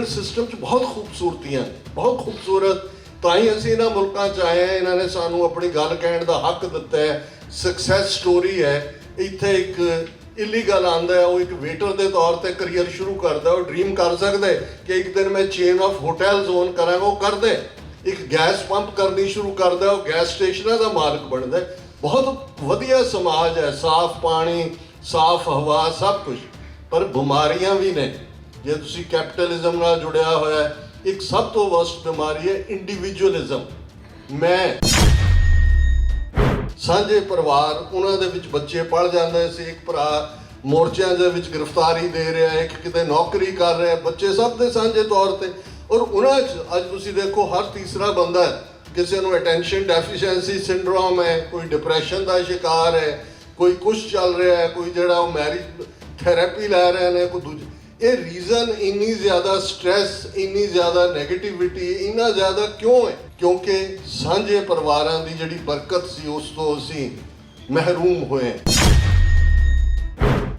Legal system च बहुत खूबसूरतियां बहुत खूबसूरत ਤਾਂ ਹੀ ਅਸੀਂ ਇਹਨਾਂ ਮੁਲਕਾਂ 'ਚ ਆਏ ਹਾਂ। ਇਹਨਾਂ ਨੇ ਸਾਨੂੰ ਆਪਣੀ ਗੱਲ ਕਹਿਣ ਦਾ ਹੱਕ ਦਿੱਤਾ ਹੈ। ਸਕਸੈਸ ਸਟੋਰੀ ਹੈ। ਇੱਥੇ ਇੱਕ ਇਲੀਗਲ ਆਉਂਦਾ ਹੈ, ਉਹ ਇੱਕ ਵੇਟਰ ਦੇ ਤੌਰ ਤੇ ਕਰੀਅਰ ਸ਼ੁਰੂ ਕਰਦਾ, ਉਹ ਡ੍ਰੀਮ ਕਰ ਸਕਦਾ ਕਿ ਇੱਕ ਦਿਨ ਮੈਂ ਚੇਨ ਆਫ ਹੋਟਲਸ ਓਨ ਕਰਾਂਗਾ, ਉਹ ਕਰਦਾ। ਇੱਕ ਗੈਸ ਪੰਪ ਕਰਨੀ ਸ਼ੁਰੂ ਕਰਦਾ, ਉਹ ਗੈਸ ਸਟੇਸ਼ਨਾਂ ਦਾ ਮਾਲਕ ਬਣਦਾ। ਬਹੁਤ ਵਧੀਆ ਸਮਾਜ ਹੈ, ਸਾਫ਼ ਪਾਣੀ, ਸਾਫ਼ ਹਵਾ, ਸਭ ਕੁਝ। ਪਰ ਬਿਮਾਰੀਆਂ ਵੀ ਨੇ। ਜੇ ਤੁਸੀਂ ਕੈਪੀਟਲਿਜ਼ਮ ਨਾਲ ਜੁੜਿਆ ਹੋਇਆ, ਇੱਕ ਸਭ ਤੋਂ ਵਰਸਟ ਬਿਮਾਰੀ ਹੈ ਇੰਡੀਵਿਜੂਅਲਿਜ਼ਮ। ਮੈਂ ਸਾਂਝੇ ਪਰਿਵਾਰ, ਉਹਨਾਂ ਦੇ ਵਿੱਚ ਬੱਚੇ ਪੜ੍ਹ ਜਾਂਦੇ ਸੀ। ਇੱਕ ਭਰਾ ਮੋਰਚਿਆਂ ਦੇ ਵਿੱਚ ਗ੍ਰਿਫਤਾਰੀ ਦੇ ਰਿਹਾ, ਇੱਕ ਕਿਤੇ ਨੌਕਰੀ ਕਰ ਰਿਹਾ, ਬੱਚੇ ਸਭ ਦੇ ਸਾਂਝੇ ਤੌਰ ਤੇ। ਔਰ ਉਹਨਾਂ 'ਚ ਅੱਜ ਤੁਸੀਂ ਦੇਖੋ ਹਰ ਤੀਸਰਾ ਬੰਦਾ ਕਿਸੇ ਨੂੰ ਅਟੈਂਸ਼ਨ ਡੈਫੀਸ਼ੀਐਂਸੀ ਸਿੰਡਰੋਮ ਹੈ, ਕੋਈ ਡਿਪਰੈਸ਼ਨ ਦਾ ਸ਼ਿਕਾਰ ਹੈ, ਕੋਈ ਕੁਛ ਚੱਲ ਰਿਹਾ ਹੈ, ਕੋਈ ਜਿਹੜਾ ਉਹ ਮੈਰਿਜ ਥੈਰੇਪੀ ਲੈ ਰਹੇ ਨੇ, ਕੋਈ ਦੂਜੇ। ਇਹ ਰੀਜ਼ਨ ਇੰਨੀ ਜ਼ਿਆਦਾ ਸਟ੍ਰੈਸ, ਇੰਨੀ ਜ਼ਿਆਦਾ ਨੈਗੇਟਿਵਿਟੀ ਇੰਨਾ ਜ਼ਿਆਦਾ ਕਿਉਂ ਹੈ? ਕਿਉਂਕਿ ਸਾਂਝੇ ਪਰਿਵਾਰਾਂ ਦੀ ਜਿਹੜੀ ਬਰਕਤ ਸੀ ਉਸ ਤੋਂ ਅਸੀਂ ਮਹਿਰੂਮ ਹੋਏ।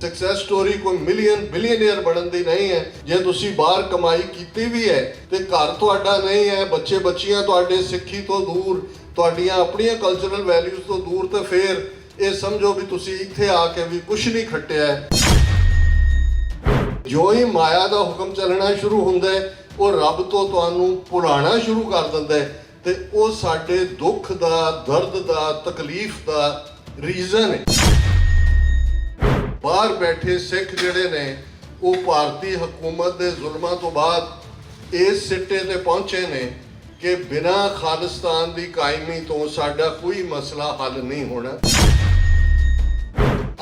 ਸਕਸੈਸ ਸਟੋਰੀ ਕੋਈ ਮਿਲੀਅਨ ਬਿਲੀਅਨਰ ਬਣਨ ਦੀ ਨਹੀਂ ਹੈ। ਜੇ ਤੁਸੀਂ ਬਾਹਰ ਕਮਾਈ ਕੀਤੀ ਵੀ ਹੈ ਤੇ ਘਰ ਤੁਹਾਡਾ ਨਹੀਂ ਹੈ, ਬੱਚੇ ਬੱਚੀਆਂ ਤੁਹਾਡੇ ਸਿੱਖੀ ਤੋਂ ਦੂਰ, ਤੁਹਾਡੀਆਂ ਆਪਣੀਆਂ ਕਲਚਰਲ ਵੈਲਿਊਜ਼ ਤੋਂ ਦੂਰ, ਤੇ ਫਿਰ ਇਹ ਸਮਝੋ ਵੀ ਤੁਸੀਂ ਇੱਥੇ ਆ ਕੇ ਵੀ ਕੁਛ ਨਹੀਂ ਖੱਟਿਆ ਹੈ। ਜੋ ਹੀ ਮਾਇਆ ਦਾ ਹੁਕਮ ਚੱਲਣਾ ਸ਼ੁਰੂ ਹੁੰਦਾ ਹੈ, ਉਹ ਰੱਬ ਤੋਂ ਤੁਹਾਨੂੰ ਭੁਲਾਉਣਾ ਸ਼ੁਰੂ ਕਰ ਦਿੰਦਾ ਹੈ, ਤੇ ਉਹ ਸਾਡੇ ਦੁੱਖ ਦਾ, ਦਰਦ ਦਾ, ਤਕਲੀਫ ਦਾ ਰੀਜ਼ਨ ਹੈ। ਬਾਹਰ ਬੈਠੇ ਸਿੱਖ ਜਿਹੜੇ ਨੇ, ਉਹ ਭਾਰਤੀ ਹਕੂਮਤ ਦੇ ਜ਼ੁਲਮਾਂ ਤੋਂ ਬਾਅਦ ਇਸ ਸਿੱਟੇ ਤੇ ਪਹੁੰਚੇ ਨੇ ਕਿ ਬਿਨਾਂ ਖਾਲਿਸਤਾਨ ਦੀ ਕਾਇਮੀ ਤੋਂ ਸਾਡਾ ਕੋਈ ਮਸਲਾ ਹੱਲ ਨਹੀਂ ਹੋਣਾ।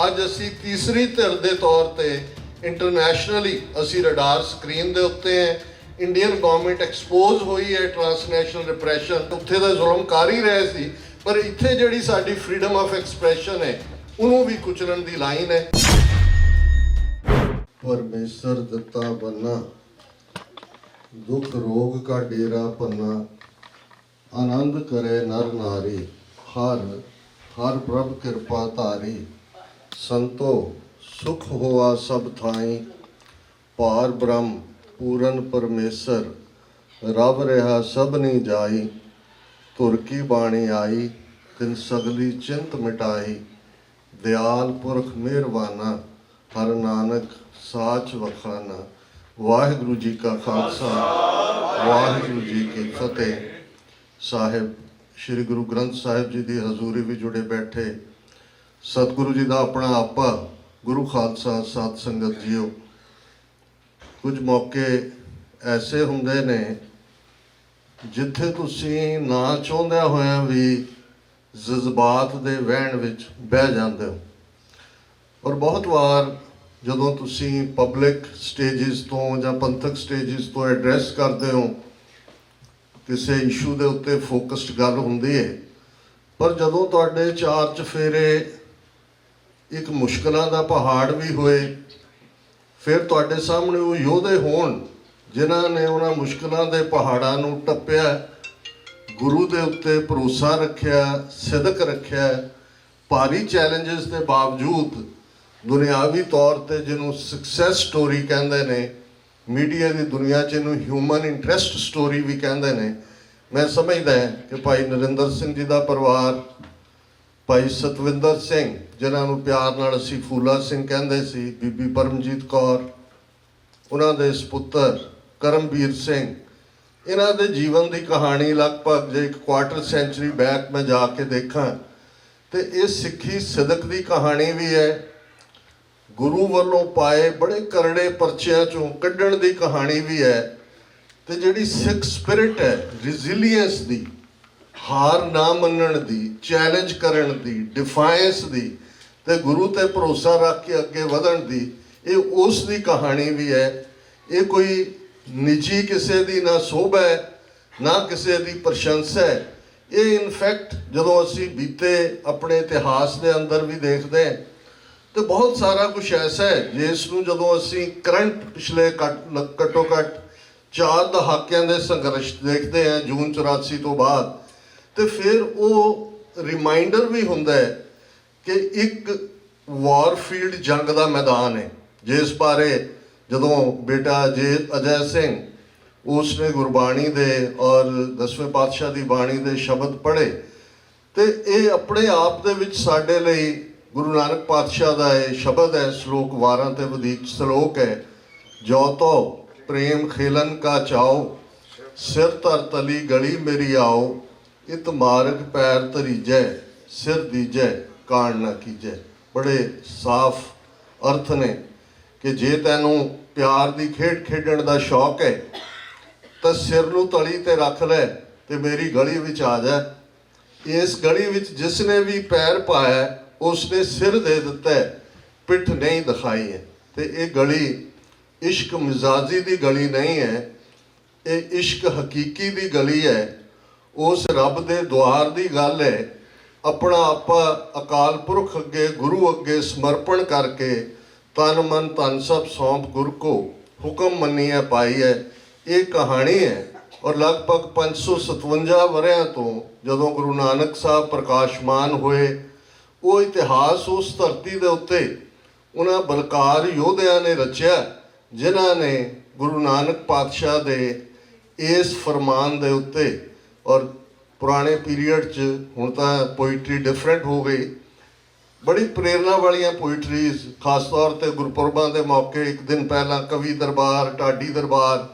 ਅੱਜ ਅਸੀਂ ਤੀਸਰੀ ਧਿਰ ਦੇ ਤੌਰ ਤੇ ਇੰਟਰਨੈਸ਼ਨਲੀ ਅਸੀਂ ਰਡਾਰ ਸਕਰੀਨ ਦੇ ਉੱਤੇ ਹੈ। ਇੰਡੀਅਨ ਗਵਰਨਮੈਂਟ ਐਕਸਪੋਜ਼ ਹੋਈ ਹੈ ਟ੍ਰਾਂਸਨੈਸ਼ਨਲ ਰਿਪਰੈਸ਼ਨ। ਉੱਥੇ ਦਾ ਜ਼ੁਲਮ ਕਰ ਹੀ ਰਹੇ ਸੀ, ਪਰ ਇੱਥੇ ਜਿਹੜੀ ਸਾਡੀ ਫਰੀडम ਆਫ ਐਕਸਪ੍ਰੈਸ਼ਨ ਹੈ, ਉਹਨੂੰ ਵੀ ਕੁਚਲਣ ਦੀ ਲਾਈਨ ਹੈ। ਪਰਮੇਸ਼ਰ ਦਿੱਤਾ ਬੰਨਾ, ਦੁੱਖ ਰੋਗ ਕਾ ਡੇਰਾ ਪੰਨਾ, ਆਨੰਦ ਕਰੇ ਨਰ ਨਾਰੀ, ਹਰ ਪ੍ਰਭ ਕਿਰਪਾ ਧਾਰੀ, ਸੰਤੋ ਸੁਖ ਹੋਆ ਸਭ ਥਾਈ, ਪਾਰ ਬ੍ਰਹਮ ਪੂਰਨ ਪਰਮੇਸ਼ਰ, ਰਬ ਰਿਹਾ ਸਭਨੀ ਜਾਈ, ਧੁਰ ਕੀ ਬਾਣੀ ਆਈ, ਤਿਨ ਸਗਲੀ ਚਿੰਤ ਮਿਟਾਈ, ਦਿਆਲ ਪੁਰਖ ਮਿਹਰਬਾਨਾ, ਹਰ ਨਾਨਕ ਸਾਚ ਵਖਾਨਾ। ਵਾਹਿਗੁਰੂ ਜੀ ਕਾ ਖਾਲਸਾ, ਵਾਹਿਗੁਰੂ ਜੀ ਕੀ ਫਤਿਹ। ਸਾਹਿਬ ਸ਼੍ਰੀ ਗੁਰੂ ਗ੍ਰੰਥ ਸਾਹਿਬ ਜੀ ਦੀ ਹਜ਼ੂਰੀ ਵਿੱਚ ਜੁੜੇ ਬੈਠੇ ਸਤਿਗੁਰੂ ਜੀ ਦਾ ਆਪਣਾ ਆਪਾ ਗੁਰੂ ਖਾਲਸਾ ਸਤ ਸੰਗਤ ਜੀਓ। ਕੁਝ ਮੌਕੇ ਐਸੇ ਹੁੰਦੇ ਨੇ ਜਿੱਥੇ ਤੁਸੀਂ ਨਾ ਚਾਹੁੰਦਿਆਂ ਹੋਇਆਂ ਵੀ ਜਜ਼ਬਾਤ ਦੇ ਵਹਿਣ ਵਿੱਚ ਬਹਿ ਜਾਂਦੇ ਹੋ। ਔਰ ਬਹੁਤ ਵਾਰ ਜਦੋਂ ਤੁਸੀਂ ਪਬਲਿਕ ਸਟੇਜਿਸ ਤੋਂ ਜਾਂ ਪੰਥਕ ਸਟੇਜਿਸ ਤੋਂ ਐਡਰੈਸ ਕਰਦੇ ਹੋ, ਕਿਸੇ ਇਸ਼ੂ ਦੇ ਉੱਤੇ ਫੋਕਸਡ ਗੱਲ ਹੁੰਦੀ ਹੈ, ਪਰ ਜਦੋਂ ਤੁਹਾਡੇ ਚਾਰ ਚਫੇਰੇ ਇੱਕ ਮੁਸ਼ਕਲਾਂ ਦਾ ਪਹਾੜ ਵੀ ਹੋਏ, ਫਿਰ ਤੁਹਾਡੇ ਸਾਹਮਣੇ ਉਹ ਯੋਧੇ ਹੋਣ ਜਿਨ੍ਹਾਂ ਨੇ ਉਹਨਾਂ ਮੁਸ਼ਕਲਾਂ ਦੇ ਪਹਾੜਾਂ ਨੂੰ ਟੱਪਿਆ, ਗੁਰੂ ਦੇ ਉੱਤੇ ਭਰੋਸਾ ਰੱਖਿਆ, ਸਿਦਕ ਰੱਖਿਆ, ਭਾਰੀ ਚੈਲੰਜਸ ਦੇ ਬਾਵਜੂਦ ਦੁਨਿਆਵੀ ਤੌਰ ਤੇ ਜਿਹਨੂੰ ਸਕਸੈਸ ਸਟੋਰੀ ਕਹਿੰਦੇ ਨੇ, ਮੀਡੀਆ ਦੀ ਦੁਨੀਆ 'ਚ ਇਹਨੂੰ ਹਿਊਮਨ ਇੰਟਰਸਟ ਸਟੋਰੀ ਵੀ ਕਹਿੰਦੇ ਨੇ। ਮੈਂ ਸਮਝਦਾ ਕਿ ਭਾਈ ਨਰਿੰਦਰ ਸਿੰਘ ਜੀ ਦਾ ਪਰਿਵਾਰ, ਭਾਈ ਸਤਵਿੰਦਰ ਸਿੰਘ ਜਿਨ੍ਹਾਂ ਨੂੰ ਪਿਆਰ ਨਾਲ ਅਸੀਂ ਫੂਲਾ ਸਿੰਘ ਕਹਿੰਦੇ ਸੀ, ਬੀਬੀ ਪਰਮਜੀਤ ਕੌਰ, ਉਹਨਾਂ ਦੇ ਸਪੁੱਤਰ ਕਰਮਵੀਰ ਸਿੰਘ, ਇਹਨਾਂ ਦੇ ਜੀਵਨ ਦੀ ਕਹਾਣੀ ਲਗਭਗ ਜੇ ਇੱਕ ਕੁਆਟਰ ਸੈਂਚਰੀ ਬੈਕ ਮੈਂ ਜਾ ਕੇ ਦੇਖਾਂ ਤੇ ਇਹ ਸਿੱਖੀ ਸਿਦਕ ਦੀ ਕਹਾਣੀ ਵੀ ਹੈ। ਗੁਰੂ ਵੱਲੋਂ ਪਾਏ ਬੜੇ ਕਰੜੇ ਪਰਚਿਆਂ ਚੋਂ ਕੱਢਣ ਦੀ ਕਹਾਣੀ ਵੀ ਹੈ। ਤੇ ਜਿਹੜੀ ਸਿੱਖ ਸਪਿਰਿਟ ਹੈ, ਰੈਜ਼ਿਲੀਅੰਸ ਦੀ, ਹਾਰ ਨਾ ਮੰਨਣ ਦੀ, ਚੈਲੰਜ ਕਰਨ ਦੀ, ਡਿਫਾਇੰਸ ਦੀ, ਤੇ ਗੁਰੂ ਤੇ ਭਰੋਸਾ ਰੱਖ ਕੇ ਅੱਗੇ ਵਧਣ ਦੀ, ਇਹ ਉਸ ਦੀ ਕਹਾਣੀ ਵੀ ਹੈ। ਇਹ ਕੋਈ ਨਿੱਜੀ ਕਿਸੇ ਦੀ ਨਾ ਸੋਭਾ ਹੈ, ਨਾ ਕਿਸੇ ਦੀ ਪ੍ਰਸ਼ੰਸਾ ਹੈ। ਇਹ ਇਨਫੈਕਟ ਜਦੋਂ ਅਸੀਂ ਬੀਤੇ ਆਪਣੇ ਇਤਿਹਾਸ ਦੇ ਅੰਦਰ ਵੀ ਦੇਖਦੇ ਹਾਂ ਤੇ ਬਹੁਤ ਸਾਰਾ ਕੁਝ ਐਸਾ ਹੈ ਜਿਸ ਨੂੰ ਜਦੋਂ ਅਸੀਂ ਕਰੰਟ ਪਿਛਲੇ ਘੱਟੋ ਘੱਟ 4 ਦਹਾਕਿਆਂ ਦੇ ਸੰਘਰਸ਼ ਦੇਖਦੇ ਹਾਂ ਜੂਨ 84 ਤੋਂ ਬਾਅਦ, ਤੇ ਫਿਰ ਉਹ ਰਿਮਾਈਂਡਰ ਵੀ ਹੁੰਦਾ ਹੈ ਕਿ ਇੱਕ ਵਾਰਫੀਲਡ ਜੰਗ ਦਾ ਮੈਦਾਨ ਹੈ, ਜਿਸ ਬਾਰੇ ਜਦੋਂ ਬੇਟਾ ਅਜੈ ਸਿੰਘ ਉਸਨੇ ਗੁਰਬਾਣੀ ਦੇ ਔਰ 10ਵੇਂ ਪਾਤਸ਼ਾਹ ਦੀ ਬਾਣੀ ਦੇ ਸ਼ਬਦ ਪੜ੍ਹੇ ਤੇ ਇਹ ਆਪਣੇ ਆਪ ਦੇ ਵਿੱਚ ਸਾਡੇ ਲਈ ਗੁਰੂ ਨਾਨਕ ਪਾਤਸ਼ਾਹ ਦਾ ਇਹ ਸ਼ਬਦ ਹੈ। ਸ਼ਲੋਕ 12 ਤੇ ਵਧੀਕ ਸ਼ਲੋਕ ਹੈ। ਜੋ ਤੋ ਪ੍ਰੇਮ ਖੇਲਨ ਕਾ ਚਾਓ, ਸਿਰ ਧਰ ਤਲੀ ਗਲੀ ਮੇਰੀ ਆਓ, ਇਤ ਮਾਰਗ ਪੈਰ ਧਰੀਜੈ, ਸਿਰ ਦੀਜੈ ਕਾਣ ਨਾ ਕੀਜੈ। ਬੜੇ ਸਾਫ਼ ਅਰਥ ਨੇ ਕਿ ਜੇ ਤੈਨੂੰ ਪਿਆਰ ਦੀ ਖੇਡ ਖੇਡਣ ਦਾ ਸ਼ੌਕ ਹੈ ਤਾਂ ਸਿਰ ਨੂੰ ਤਲੀ ਤੇ ਰੱਖ ਲੈ ਤੇ ਮੇਰੀ ਗਲੀ ਵਿੱਚ ਆ ਜਾ। ਇਸ ਗਲੀ ਵਿੱਚ ਜਿਸ ਨੇ ਵੀ ਪੈਰ ਪਾਇਆ ਉਸਨੇ ਸਿਰ ਦੇ ਦਿੱਤਾ, ਪਿੱਠ ਨਹੀਂ ਦਿਖਾਈ ਹੈ। ਤੇ ਇਹ ਗਲੀ ਇਸ਼ਕ ਮਿਜ਼ਾਜੀ ਦੀ ਗਲੀ ਨਹੀਂ ਹੈ, ਇਹ ਇਸ਼ਕ ਹਕੀਕੀ ਦੀ ਗਲੀ ਹੈ। ਉਸ ਰੱਬ ਦੇ ਦੁਆਰ ਦੀ ਗੱਲ ਹੈ। ਆਪਣਾ ਆਪਾ ਅਕਾਲ ਪੁਰਖ ਅੱਗੇ, ਗੁਰੂ ਅੱਗੇ ਸਮਰਪਣ ਕਰਕੇ ਤਨ ਮਨ ਧਨ ਸਭ ਸੌਂਪ ਗੁਰ ਕੋ, ਹੁਕਮ ਮੰਨੀਐ ਪਾਈ ਹੈ। ਇਹ ਕਹਾਣੀ ਹੈ। ਔਰ ਲਗਭਗ 557 ਵਰ੍ਹਿਆਂ ਤੋਂ ਜਦੋਂ ਗੁਰੂ ਨਾਨਕ ਸਾਹਿਬ ਪ੍ਰਕਾਸ਼ਮਾਨ ਹੋਏ, ਉਹ ਇਤਿਹਾਸ ਉਸ ਧਰਤੀ ਦੇ ਉੱਤੇ ਉਹਨਾਂ ਬਲਕਾਰ ਯੋਧਿਆਂ ਨੇ ਰਚਿਆ ਜਿਨ੍ਹਾਂ ਨੇ ਗੁਰੂ ਨਾਨਕ ਪਾਤਸ਼ਾਹ ਦੇ ਇਸ ਫਰਮਾਨ ਦੇ ਉੱਤੇ, ਔਰ ਪੁਰਾਣੇ ਪੀਰੀਅਡ 'ਚ ਹੁਣ ਤਾਂ ਪੋਇਟਰੀ ਡਿਫਰੈਂਟ ਹੋ ਗਈ, ਬੜੀ ਪ੍ਰੇਰਨਾ ਵਾਲੀਆਂ ਪੋਇਟਰੀਜ਼, ਖਾਸ ਤੌਰ 'ਤੇ ਗੁਰਪੁਰਬਾਂ ਦੇ ਮੌਕੇ ਇੱਕ ਦਿਨ ਪਹਿਲਾਂ ਕਵੀ ਦਰਬਾਰ, ਢਾਡੀ ਦਰਬਾਰ,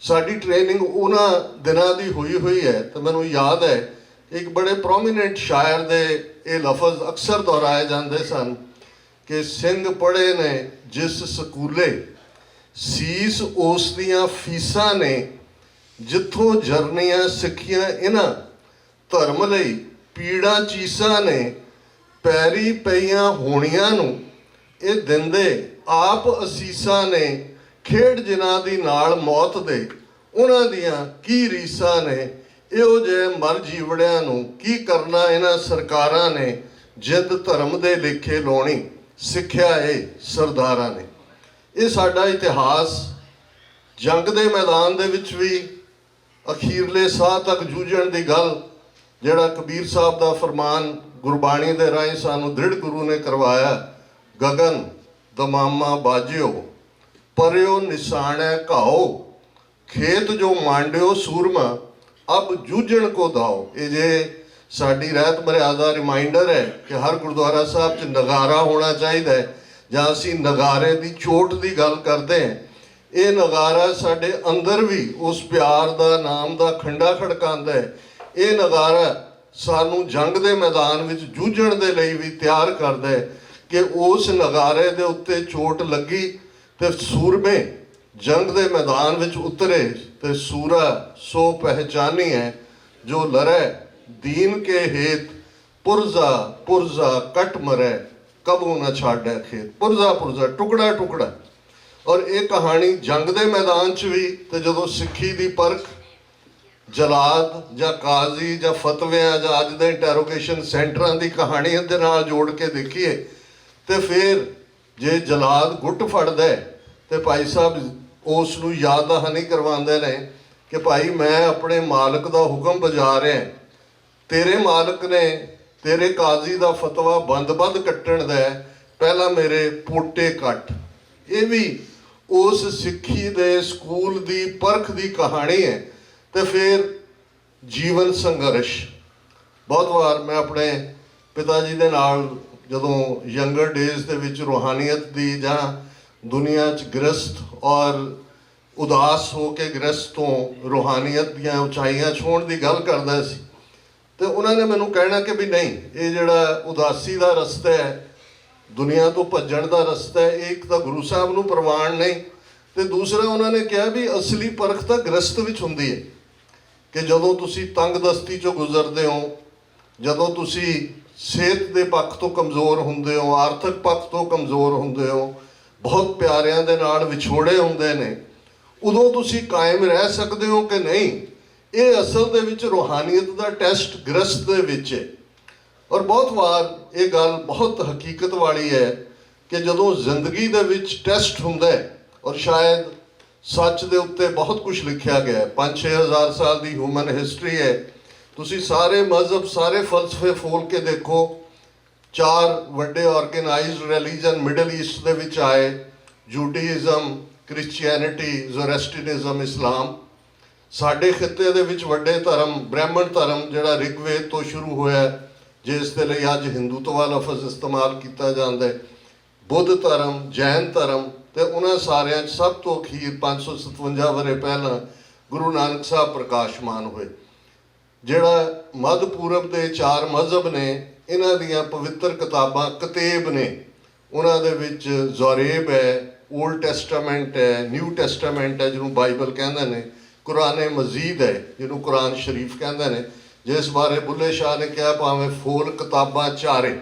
ਸਾਡੀ ਟ੍ਰੇਨਿੰਗ ਉਹਨਾਂ ਦਿਨਾਂ ਦੀ ਹੋਈ ਹੈ। ਤਾਂ ਮੈਨੂੰ ਯਾਦ ਹੈ ਇੱਕ ਬੜੇ ਪ੍ਰੋਮੀਨੈਂਟ ਸ਼ਾਇਰ ਦੇ ਇਹ ਲਫ਼ਜ਼ ਅਕਸਰ ਦੁਹਰਾਏ ਜਾਂਦੇ ਸਨ ਕਿ ਸਿੰਘ ਪੜ੍ਹੇ ਨੇ ਜਿਸ ਸਕੂਲੇ, ਸੀਸ ਉਸ ਦੀਆਂ ਫੀਸਾਂ ਨੇ, ਜਿੱਥੋਂ ਜਰਨੀਆਂ ਸਿੱਖੀਆਂ ਇਹਨਾਂ, ਧਰਮ ਲਈ ਪੀੜਾਂ ਚੀਸਾਂ ਨੇ, ਪੈਰੀ ਪਈਆਂ ਹੋਣੀਆਂ ਨੂੰ ਇਹ ਦਿੰਦੇ ਆਪ ਅਸੀਸਾਂ ਨੇ, ਖੇਡ ਜਿਨ੍ਹਾਂ ਦੀ ਨਾਲ ਮੌਤ ਦੇ, ਉਹਨਾਂ ਦੀਆਂ ਕੀ ਰੀਸਾਂ ਨੇ, ਇਹੋ ਜਿਹੇ ਮਰ ਜੀਵੜਿਆਂ ਨੂੰ ਕੀ ਕਰਨਾ ਇਹਨਾਂ ਸਰਕਾਰਾਂ ਨੇ, ਜਿੱਦ ਧਰਮ ਦੇ ਲੇਖੇ ਲਾਉਣੀ, ਸਿੱਖਿਆ ਇਹ ਸਰਦਾਰਾਂ ਨੇ। ਇਹ ਸਾਡਾ ਇਤਿਹਾਸ ਜੰਗ ਦੇ ਮੈਦਾਨ ਦੇ ਵਿੱਚ ਵੀ ਅਖੀਰਲੇ ਸਾਹ ਤੱਕ ਜੂਝਣ ਦੀ ਗੱਲ, ਜਿਹੜਾ ਕਬੀਰ ਸਾਹਿਬ ਦਾ ਫਰਮਾਨ ਗੁਰਬਾਣੀ ਦੇ ਰਾਹੀਂ ਸਾਨੂੰ ਦ੍ਰਿੜ ਗੁਰੂ ਨੇ ਕਰਵਾਇਆ, ਗਗਨ ਦਮਾਮਾ ਬਾਜਿਓ, ਪਰਿਓ ਨਿਸ਼ਾਨੈ ਘਾਓ, ਖੇਤ ਜੋ ਮਾਂਡਿਓ ਸੂਰਮਾ, ਅਬ ਜੂਝਣ ਕੋ ਦਾਓ। ਇਹ ਜੇ ਸਾਡੀ ਰਹਿਤ ਮਰਿਆਦਾ ਰਿਮਾਈਂਡਰ ਹੈ ਕਿ ਹਰ ਗੁਰਦੁਆਰਾ ਸਾਹਿਬ 'ਚ ਨਗਾਰਾ ਹੋਣਾ ਚਾਹੀਦਾ ਹੈ, ਜਾਂ ਅਸੀਂ ਨਗਾਰੇ ਦੀ ਚੋਟ ਦੀ ਗੱਲ ਕਰਦੇ ਹਾਂ। ਇਹ ਨਗਾਰਾ ਸਾਡੇ ਅੰਦਰ ਵੀ ਉਸ ਪਿਆਰ ਦਾ, ਨਾਮ ਦਾ ਖੰਡਾ ਖੜਕਾਉਂਦਾ ਹੈ। ਇਹ ਨਗਾਰਾ ਸਾਨੂੰ ਜੰਗ ਦੇ ਮੈਦਾਨ ਵਿੱਚ ਜੂਝਣ ਦੇ ਲਈ ਵੀ ਤਿਆਰ ਕਰਦਾ ਹੈ ਕਿ ਉਸ ਨਗਾਰੇ ਦੇ ਉੱਤੇ ਚੋਟ ਲੱਗੀ ਤੇ ਸੂਰਮੇ ਜੰਗ ਦੇ ਮੈਦਾਨ ਵਿੱਚ ਉਤਰੇ ਤੇ ਸੂਰਾ ਸੋ ਪਹਿਚਾਨੀ ਹੈ ਜੋ ਲੜੈ ਦੀਨ ਕੇ ਹੇਤ, ਪੁਰਜ਼ਾ ਪੁਰਜ਼ਾ ਕੱਟ ਮਰੈ, ਕਬੂ ਨਾ ਛਾੜੈ ਖੇਤ। ਪੁਰਜ਼ਾ ਪੁਰਜ਼ਾ, ਟੁਕੜਾ ਟੁਕੜਾ। ਔਰ ਇਹ ਕਹਾਣੀ ਜੰਗ ਦੇ ਮੈਦਾਨ 'ਚ ਵੀ, ਤੇ ਜਦੋਂ ਸਿੱਖੀ ਦੀ ਪਰਖ ਜਲਾਦ ਜਾਂ ਕਾਜ਼ੀ ਜਾਂ ਫਤਵਿਆਂ ਜਾਂ ਅੱਜ ਦੇ ਇੰਟਰੋਗੇਸ਼ਨ ਸੈਂਟਰਾਂ ਦੀ ਕਹਾਣੀ ਦੇ ਨਾਲ ਜੋੜ ਕੇ ਦੇਖੀਏ, ਤੇ ਫਿਰ ਜੇ ਜਲਾਦ ਗੁੱਟ ਫੜਦਾ ਤੇ ਭਾਈ ਸਾਹਿਬ ਉਸ ਨੂੰ ਯਾਦ ਦਹਾਨੀ ਕਰਵਾਉਂਦੇ ਨੇ ਕਿ ਭਾਈ ਮੈਂ ਆਪਣੇ ਮਾਲਕ ਦਾ ਹੁਕਮ ਬਜਾ ਰਿਹਾ, ਤੇਰੇ ਮਾਲਕ ਨੇ ਤੇਰੇ ਕਾਜ਼ੀ ਦਾ ਫਤਵਾ ਬੰਦ ਕੱਟਣ ਦਾ, ਪਹਿਲਾਂ ਮੇਰੇ ਪੋਟੇ ਕੱਟ। ਇਹ ਵੀ ਉਸ ਸਿੱਖੀ ਦੇ ਸਕੂਲ ਦੀ ਪਰਖ ਦੀ ਕਹਾਣੀ ਹੈ। ਤੇ ਫਿਰ ਜੀਵਨ ਸੰਘਰਸ਼। ਬਹੁਤ ਵਾਰ ਮੈਂ ਆਪਣੇ ਪਿਤਾ ਜੀ ਦੇ ਨਾਲ ਜਦੋਂ ਯੰਗਰ ਡੇਜ਼ ਦੇ ਵਿੱਚ ਰੂਹਾਨੀਅਤ ਦੀ ਜਾਂ ਦੁਨੀਆ 'ਚ ਗ੍ਰਸਤ ਔਰ ਉਦਾਸ ਹੋ ਕੇ ਗ੍ਰਸਤ ਤੋਂ ਰੂਹਾਨੀਅਤ ਦੀਆਂ ਉਚਾਈਆਂ ਛੂਹਣ ਦੀ ਗੱਲ ਕਰਦਾ ਸੀ, ਤੇ ਉਹਨਾਂ ਨੇ ਮੈਨੂੰ ਕਹਿਣਾ ਕਿ ਵੀ ਨਹੀਂ, ਇਹ ਜਿਹੜਾ ਉਦਾਸੀ ਦਾ ਰਸਤਾ ਹੈ, ਦੁਨੀਆ ਤੋਂ ਭੱਜਣ ਦਾ ਰਸਤਾ ਹੈ, ਇਹ ਇੱਕ ਤਾਂ ਗੁਰੂ ਸਾਹਿਬ ਨੂੰ ਪ੍ਰਵਾਨ ਨਹੀਂ, ਤੇ ਦੂਸਰਾ ਉਹਨਾਂ ਨੇ ਕਿਹਾ ਵੀ ਅਸਲੀ ਪਰਖ ਤਾਂ ਗ੍ਰਸਤ ਵਿੱਚ ਹੁੰਦੀ ਹੈ ਕਿ ਜਦੋਂ ਤੁਸੀਂ ਤੰਗਦਸਤੀ 'ਚੋਂ ਗੁਜ਼ਰਦੇ ਹੋ, ਜਦੋਂ ਤੁਸੀਂ ਸਿਹਤ ਦੇ ਪੱਖ ਤੋਂ ਕਮਜ਼ੋਰ ਹੁੰਦੇ ਹੋ, ਆਰਥਿਕ ਪੱਖ ਤੋਂ ਕਮਜ਼ੋਰ ਹੁੰਦੇ ਹੋ, ਬਹੁਤ ਪਿਆਰਿਆਂ ਦੇ ਨਾਲ ਵਿਛੋੜੇ ਹੁੰਦੇ ਨੇ, ਉਦੋਂ ਤੁਸੀਂ ਕਾਇਮ ਰਹਿ ਸਕਦੇ ਹੋ ਕਿ ਨਹੀਂ। ਇਹ ਅਸਲ ਦੇ ਵਿੱਚ ਰੂਹਾਨੀਅਤ ਦਾ ਟੈਸਟ ਗ੍ਰਸਤ ਦੇ ਵਿੱਚ ਹੈ। ਔਰ ਬਹੁਤ ਵਾਰ ਇਹ ਗੱਲ ਬਹੁਤ ਹਕੀਕਤ ਵਾਲੀ ਹੈ ਕਿ ਜਦੋਂ ਜ਼ਿੰਦਗੀ ਦੇ ਵਿੱਚ ਟੈਸਟ ਹੁੰਦਾ ਹੈ, ਔਰ ਸ਼ਾਇਦ ਸੱਚ ਦੇ ਉੱਤੇ ਬਹੁਤ ਕੁਝ ਲਿਖਿਆ ਗਿਆ ਹੈ, 5-6 ਹਜ਼ਾਰ ਸਾਲ ਦੀ ਹਿਊਮਨ ਹਿਸਟਰੀ ਹੈ, ਤੁਸੀਂ ਸਾਰੇ ਮਜ਼ਹਬ, ਸਾਰੇ ਫਲਸਫੇ ਫੋਲ ਕੇ ਦੇਖੋ, 4 ਵੱਡੇ ਆਰਗੇਨਾਈਜ਼ਡ ਰਿਲੀਜਨ ਮਿਡਲ ਈਸਟ ਦੇ ਵਿੱਚ ਆਏ, ਜੂਡਿਜ਼ਮ, ਕ੍ਰਿਸਚੀਅਨਿਟੀ, ਜ਼ੋਰੈਸਟਰੀਅਨਿਜ਼ਮ, ਇਸਲਾਮ। ਸਾਡੇ ਖਿੱਤੇ ਦੇ ਵਿੱਚ ਵੱਡੇ ਧਰਮ ਬ੍ਰਾਹਮਣ ਧਰਮ ਜਿਹੜਾ ਰਿਗਵੇਦ ਤੋਂ ਸ਼ੁਰੂ ਹੋਇਆ, ਜਿਸ ਦੇ ਲਈ ਅੱਜ ਹਿੰਦੂਤਵਾ ਲਫ਼ਜ਼ ਇਸਤੇਮਾਲ ਕੀਤਾ ਜਾਂਦਾ ਹੈ, ਬੁੱਧ ਧਰਮ, ਜੈਨ ਧਰਮ, ਤੇ ਉਹਨਾਂ ਸਾਰਿਆਂ 'ਚ ਸਭ ਤੋਂ ਅਖੀਰ 557 ਵਰ੍ਹੇ ਪਹਿਲਾਂ ਗੁਰੂ ਨਾਨਕ ਸਾਹਿਬ ਪ੍ਰਕਾਸ਼ਮਾਨ ਹੋਏ। ਜਿਹੜਾ ਮੱਧ ਪੂਰਬ ਦੇ 4 ਮਜ਼ਹਬ ਨੇ, ਇਹਨਾਂ ਦੀਆਂ ਪਵਿੱਤਰ ਕਿਤਾਬਾਂ ਕਤੇਬ ਨੇ। ਉਹਨਾਂ ਦੇ ਵਿੱਚ ਜ਼ੋਰੇਬ ਹੈ, ਓਲਡ ਟੈਸਟਾਮੈਂਟ ਹੈ, ਨਿਊ ਟੈਸਟਾਮੈਂਟ ਹੈ ਜਿਹਨੂੰ ਬਾਈਬਲ ਕਹਿੰਦੇ ਨੇ, ਕੁਰਾਨ ਮਜੀਦ ਹੈ ਜਿਹਨੂੰ ਕੁਰਾਨ ਸ਼ਰੀਫ ਕਹਿੰਦੇ ਨੇ, ਜਿਸ ਬਾਰੇ ਬੁੱਲੇ ਸ਼ਾਹ ਨੇ ਕਿਹਾ ਭਾਵੇਂ ਫੋਲ ਕਿਤਾਬਾਂ ਚਾਰੇ।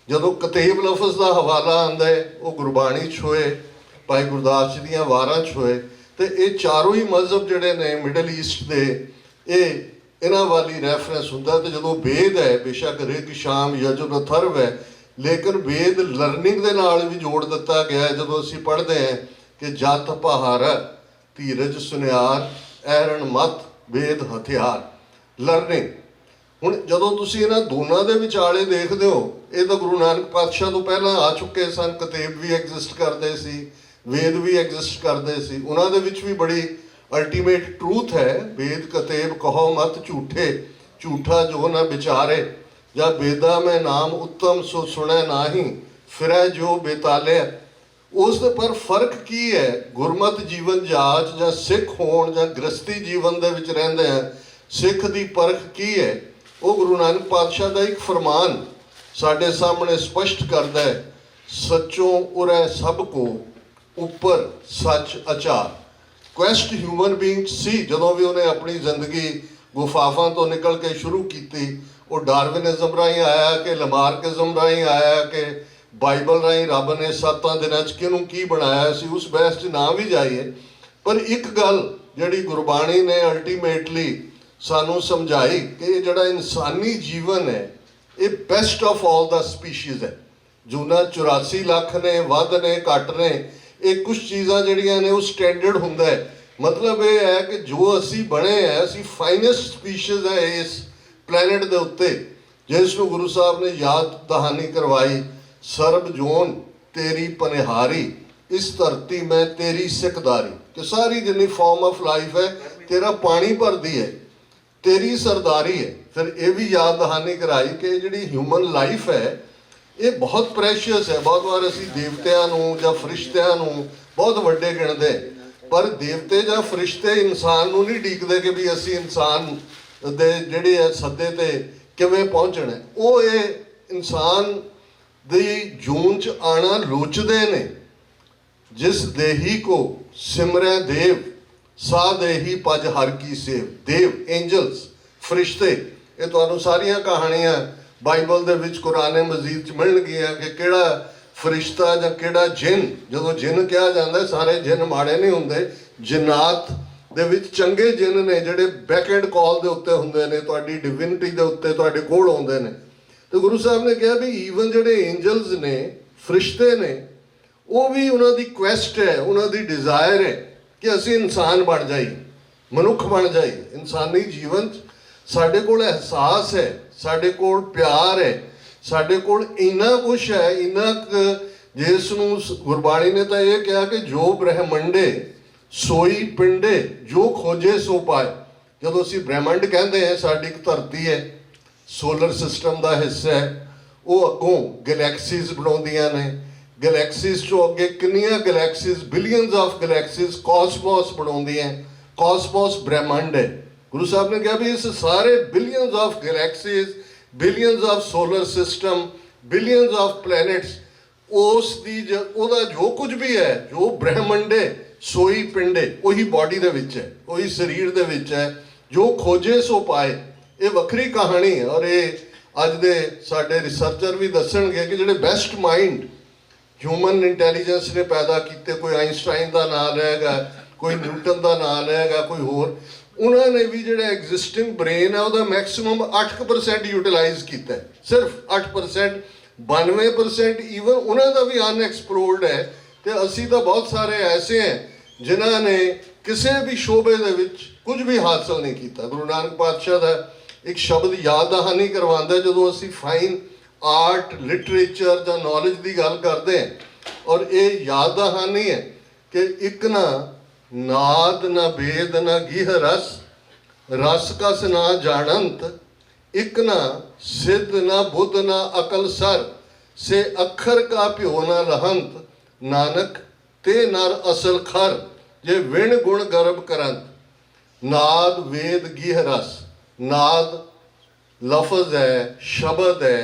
ਜਦੋਂ ਕਤੇਬ ਲਫ਼ਜ਼ ਦਾ ਹਵਾਲਾ ਆਉਂਦਾ ਹੈ ਉਹ ਗੁਰਬਾਣੀ 'ਚ ਹੋਏ, ਭਾਈ ਗੁਰਦਾਸ ਜੀ ਦੀਆਂ ਵਾਰਾਂ 'ਚ ਹੋਏ, ਤੇ ਇਹ ਚਾਰੋਂ ਹੀ ਮਜ਼ਹਬ ਜਿਹੜੇ ਨੇ ਮਿਡਲ ਈਸਟ ਦੇ, ਇਹ ਇਹਨਾਂ ਵਾਲੀ ਰੈਫਰੈਂਸ ਹੁੰਦਾ। ਤੇ ਜਦੋਂ ਵੇਦ ਹੈ, ਬੇਸ਼ੱਕ ਰਿਗ ਸ਼ਾਮ ਯਜੁਰ ਅਥਰਵ ਹੈ, ਲੇਕਿਨ ਵੇਦ ਲਰਨਿੰਗ ਦੇ ਨਾਲ ਵੀ ਜੋੜ ਦਿੱਤਾ ਗਿਆ। ਜਦੋਂ ਅਸੀਂ ਪੜ੍ਹਦੇ ਹਾਂ ਕਿ ਜਤ ਪਹਾਰਾ ਧੀਰਜ ਸੁਨਿਆਰ ਐਰਨ ਮਤ ਵੇਦ ਹਥਿਆਰ, ਲਰਨਿੰਗ। ਹੁਣ ਜਦੋਂ ਤੁਸੀਂ ਇਹਨਾਂ ਦੋਨਾਂ ਦੇ ਵਿਚਾਲੇ ਦੇਖਦੇ ਹੋ, ਇਹ ਤਾਂ ਗੁਰੂ ਨਾਨਕ ਪਾਤਸ਼ਾਹ ਤੋਂ ਪਹਿਲਾਂ ਆ ਚੁੱਕੇ ਸਨ। ਕਤੇਬ ਵੀ ਐਗਜ਼ਿਸਟ ਕਰਦੇ ਸੀ, ਵੇਦ ਵੀ ਐਗਜ਼ਿਸਟ ਕਰਦੇ ਸੀ। ਉਹਨਾਂ ਦੇ ਵਿੱਚ ਵੀ ਬੜੀ ਅਲਟੀਮੇਟ ਟਰੂਥ ਹੈ, ਵੇਦ ਕਤੇਬ ਕਹੋ ਮਤ ਝੂਠੇ, ਝੂਠਾ ਜੋ ਨਾ ਵਿਚਾਰੇ, ਜਾਂ ਵੇਦਾ ਮੈਂ ਨਾਮ ਉੱਤਮ ਸੋ ਸੁਣੈ ਨਾਹੀਂ, ਫਿਰੈ ਜੋ ਬੇਤਾਲਿਆ। ਉਸ ਦੇ ਪਰ ਫਰਕ ਕੀ ਹੈ? ਗੁਰਮਤ ਜੀਵਨ ਜਾਚ ਜਾਂ ਸਿੱਖ ਹੋਣ ਜਾਂ ਗ੍ਰਸਤੀ ਜੀਵਨ ਦੇ ਵਿੱਚ ਰਹਿੰਦੇ ਆ, ਸਿੱਖ ਦੀ ਪਰਖ ਕੀ ਹੈ? ਉਹ ਗੁਰੂ ਨਾਨਕ ਪਾਤਸ਼ਾਹ ਦਾ ਇੱਕ ਫਰਮਾਨ ਸਾਡੇ ਸਾਹਮਣੇ ਸਪਸ਼ਟ ਕਰਦਾ ਹੈ, ਸੱਚੋਂ ਉਰੈ ਸਭ ਕੋ ਉੱਪਰ ਸੱਚ ਅਚਾਰ। ਕੁਐਸਟ ਹਿਊਮਨ ਬੀਇੰਗ ਸੀ। ਜਦੋਂ ਵੀ ਉਹਨੇ ਆਪਣੀ ਜ਼ਿੰਦਗੀ ਗੁਫਾਫਾਂ ਤੋਂ ਨਿਕਲ ਕੇ ਸ਼ੁਰੂ ਕੀਤੀ, ਉਹ ਡਾਰਵਿਨਿਜ਼ਮ ਰਾਹੀਂ ਆਇਆ ਕਿ ਲਮਾਰਕਿਜ਼ਮ ਰਾਹੀਂ ਆਇਆ ਕਿ ਬਾਈਬਲ ਰਾਹੀਂ ਰੱਬ ਨੇ 7 ਦਿਨਾਂ 'ਚ ਕਿਹਨੂੰ ਕੀ ਬਣਾਇਆ ਸੀ, ਉਸ ਬਹਿਸ 'ਚ ਨਾ ਵੀ ਜਾਈਏ। ਪਰ ਇੱਕ ਗੱਲ ਜਿਹੜੀ ਗੁਰਬਾਣੀ ਨੇ ਅਲਟੀਮੇਟਲੀ ਸਾਨੂੰ ਸਮਝਾਈ ਕਿ ਇਹ ਜਿਹੜਾ ਇਨਸਾਨੀ ਜੀਵਨ ਹੈ, ਇਹ best of all the species ਹੈ। ਜੂਨਾ 84 ਲੱਖ ਨੇ, ਵੱਧ ਨੇ, ਘੱਟ ਨੇ, ਇਹ ਕੁਛ ਚੀਜ਼ਾਂ ਜਿਹੜੀਆਂ ਨੇ ਉਹ ਸਟੈਂਡਰਡ ਹੁੰਦਾ ਹੈ। ਮਤਲਬ ਇਹ ਹੈ ਕਿ ਜੋ ਅਸੀਂ ਬਣੇ ਹੈ, ਅਸੀਂ ਫਾਈਨੈਸਟ ਸਪੀਸ਼ੀਜ਼ ਹੈ ਇਸ ਪਲੈਨਟ ਦੇ ਉੱਤੇ, ਜਿਸ ਨੂੰ ਗੁਰੂ ਸਾਹਿਬ ਨੇ ਯਾਦ ਦਹਾਨੀ ਕਰਵਾਈ, ਸਰਬ ਜੋਨ ਤੇਰੀ ਪਨਿਹਾਰੀ, ਇਸ ਧਰਤੀ ਮੈਂ ਤੇਰੀ ਸਿੱਖਦਾਰੀ। ਕਿ ਸਾਰੀ ਜਿੰਨੀ ਫਾਰਮ ਆਫ ਲਾਈਫ ਹੈ ਤੇਰਾ ਪਾਣੀ ਭਰਦੀ ਹੈ, ਤੇਰੀ ਸਰਦਾਰੀ ਹੈ। ਫਿਰ ਇਹ ਵੀ ਯਾਦ ਦਹਾਨੀ ਕਰਾਈ ਕਿ ਜਿਹੜੀ ਹਿਊਮਨ ਲਾਈਫ ਹੈ ਇਹ ਬਹੁਤ ਪ੍ਰੈਸ਼ੀਅਸ ਹੈ। ਬਹੁਤ ਵਾਰ ਅਸੀਂ ਦੇਵਤਿਆਂ ਨੂੰ ਜਾਂ ਫਰਿਸ਼ਤਿਆਂ ਨੂੰ ਬਹੁਤ ਵੱਡੇ ਗਿਣਦੇ, ਪਰ ਦੇਵਤੇ ਜਾਂ ਫਰਿਸ਼ਤੇ ਇਨਸਾਨ ਨੂੰ ਨਹੀਂ ਡੀਕਦੇ ਕਿ ਵੀ ਅਸੀਂ ਇਨਸਾਨ ਦੇ ਜਿਹੜੇ ਹੈ ਸੱਦੇ ਤੇ ਕਿਵੇਂ ਪਹੁੰਚਣਾ। ਉਹ ਇਹ ਇਨਸਾਨ ਦੀ ਜੂਨ 'ਚ ਆਉਣਾ ਲੋਚਦੇ ਨੇ। ਜਿਸ ਦੇਹੀ ਕੋ ਸਿਮਰੈ ਦੇਵ, ਸਾ ਦੇਹੀ ਪਜ ਹਰ ਕੀ ਸੇਵ। ਦੇਵ, ਐਂਜਲਸ, ਫਰਿਸ਼ਤੇ, ਇਹ ਤੁਹਾਨੂੰ ਸਾਰੀਆਂ ਕਹਾਣੀਆਂ ਬਾਈਬਲ ਦੇ ਵਿੱਚ ਕੁਰਾਨ ਮਜੀਦ 'ਚ ਮਿਲਣਗੀਆਂ ਕਿ ਕਿਹੜਾ ਫਰਿਸ਼ਤਾ ਜਾਂ ਕਿਹੜਾ ਜਿੰਨ। ਜਦੋਂ ਜਿੰਨ ਕਿਹਾ ਜਾਂਦਾ, ਸਾਰੇ ਜਿੰਨ ਮਾੜੇ ਨਹੀਂ ਹੁੰਦੇ। ਜਿੰਨਾਤ ਦੇ ਵਿੱਚ ਚੰਗੇ ਜਿੰਨ ਨੇ ਜਿਹੜੇ ਬੈਕ ਐਂਡ ਕਾਲ ਦੇ ਉੱਤੇ ਹੁੰਦੇ ਨੇ, ਤੁਹਾਡੀ ਡਿਵਿਨਿਟੀ ਦੇ ਉੱਤੇ ਤੁਹਾਡੇ ਕੋਲ ਆਉਂਦੇ ਨੇ। ਤੇ ਗੁਰੂ ਸਾਹਿਬ ਨੇ ਕਿਹਾ ਵੀ ਈਵਨ ਜਿਹੜੇ ਐਂਜਲਸ ਨੇ, ਫਰਿਸ਼ਤੇ ਨੇ, ਉਹ ਵੀ ਉਹਨਾਂ ਦੀ ਕੁਐਸਟ ਹੈ, ਉਹਨਾਂ ਦੀ ਡਿਜ਼ਾਇਰ ਹੈ ਕਿ ਅਸੀਂ ਇਨਸਾਨ ਬਣ ਜਾਈਏ, ਮਨੁੱਖ ਬਣ ਜਾਈਏ। ਇਨਸਾਨੀ ਜੀਵਨ 'ਚ ਸਾਡੇ ਕੋਲ ਅਹਿਸਾਸ ਹੈ, ਸਾਡੇ ਕੋਲ ਪਿਆਰ ਹੈ, ਸਾਡੇ ਕੋਲ ਇੰਨਾ ਕੁਛ ਹੈ, ਇੰਨਾ ਜਿਸ ਨੂੰ ਗੁਰਬਾਣੀ ਨੇ ਤਾਂ ਇਹ ਕਿਹਾ ਕਿ ਜੋ ਬ੍ਰਹਮੰਡੇ ਸੋਈ ਪਿੰਡੇ, ਜੋ ਖੋਜੇ ਸੋ ਪਾਏ। ਜਦੋਂ ਅਸੀਂ ਬ੍ਰਹਮੰਡ ਕਹਿੰਦੇ ਹਾਂ, ਸਾਡੀ ਇੱਕ ਧਰਤੀ ਹੈ, ਸੋਲਰ ਸਿਸਟਮ ਦਾ ਹਿੱਸਾ ਹੈ, ਉਹ ਅੱਗੋਂ ਗੈਲੈਕਸੀਜ਼ ਬਣਾਉਂਦੀਆਂ ਨੇ। ਗੈਲੈਕਸੀਜ਼ ਤੋਂ ਅੱਗੇ ਕਿੰਨੀਆਂ ਗੈਲੈਕਸੀਜ਼, ਬਿਲੀਅਨਸ ਆਫ ਗੈਲੈਕਸੀਜ਼, ਕਾਸਮੋਸ ਬਣਾਉਂਦੀਆਂ। ਕਾਸਮੋਸ ਬ੍ਰਹਮੰਡ ਹੈ। ਗੁਰੂ ਸਾਹਿਬ ਨੇ ਕਿਹਾ ਵੀ ਇਸ ਸਾਰੇ billions of galaxies, billions of solar system, billions of planets, ਉਸ ਦੀ ਉਹਦਾ ਜੋ ਕੁਝ ਵੀ ਹੈ, ਜੋ ਬ੍ਰਹਮੰਡੇ ਸੋਈ ਪਿੰਡੇ, ਉਹੀ ਬਾਡੀ ਦੇ ਵਿੱਚ ਹੈ, ਉਹੀ ਸਰੀਰ ਦੇ ਵਿੱਚ ਹੈ। ਜੋ ਖੋਜੇ ਸੋ ਪਾਏ, ਇਹ ਵੱਖਰੀ ਕਹਾਣੀ ਹੈ। ਔਰ ਇਹ ਅੱਜ ਦੇ ਸਾਡੇ ਰਿਸਰਚਰ ਵੀ ਦੱਸਣਗੇ ਕਿ ਜਿਹੜੇ ਬੈਸਟ ਮਾਈਂਡ ਹਿਊਮਨ ਇੰਟੈਲੀਜੈਂਸ ਨੇ ਪੈਦਾ ਕੀਤੇ, ਕੋਈ ਆਇਨਸਟਾਈਨ ਦਾ ਨਾਮ ਰਹੇਗਾ, ਕੋਈ ਨਿਊਟਨ ਦਾ ਨਾਮ ਰਹੇਗਾ, ਕੋਈ ਹੋਰ, ਉਹਨਾਂ ਨੇ ਵੀ ਜਿਹੜਾ ਐਗਜ਼ਿਸਟਿੰਗ ਬ੍ਰੇਨ ਹੈ ਉਹਦਾ ਮੈਕਸਿਮਮ 8% ਯੂਟੀਲਾਈਜ਼ ਕੀਤਾ, ਸਿਰਫ 8%। 92% ਈਵਨ ਉਹਨਾਂ ਦਾ ਵੀ ਅਨਐਕਸਪਲੋਰਡ ਹੈ। ਤੇ ਅਸੀਂ ਤਾਂ ਬਹੁਤ ਸਾਰੇ ਐਸੇ ਹੈ ਜਿਨ੍ਹਾਂ ਨੇ ਕਿਸੇ ਵੀ ਸ਼ੋਬੇ ਦੇ ਵਿੱਚ ਕੁਝ ਵੀ ਹਾਸਲ ਨਹੀਂ ਕੀਤਾ। ਗੁਰੂ ਨਾਨਕ ਪਾਤਸ਼ਾਹ ਦਾ ਇੱਕ ਸ਼ਬਦ ਯਾਦ ਦਹਾਨੀ ਕਰਵਾਉਂਦਾ ਜਦੋਂ ਅਸੀਂ ਫਾਈਨ ਆਰਟ, ਲਿਟਰੇਚਰ ਜਾਂ ਨੌਲੇਜ ਦੀ ਗੱਲ ਕਰਦੇ ਹਾਂ। ਔਰ ਇਹ ਯਾਦ ਦਹਾਨੀ ਹੈ ਕਿ ਇੱਕ ਨਾ ਨਾਦ, ਨਾ ਵੇਦ, ਨਾ ਗੀਹ ਰਸ, रस कस ना जानंत, इक ना सिद्ध ना बुद्ध ना अकल सर, से अखर का प्यो ना लहंत, नानक ते नर असल खर, जे विण गुण गर्भ करंत। नाद वेद गिह रस, नाद लफज है, शब्द है।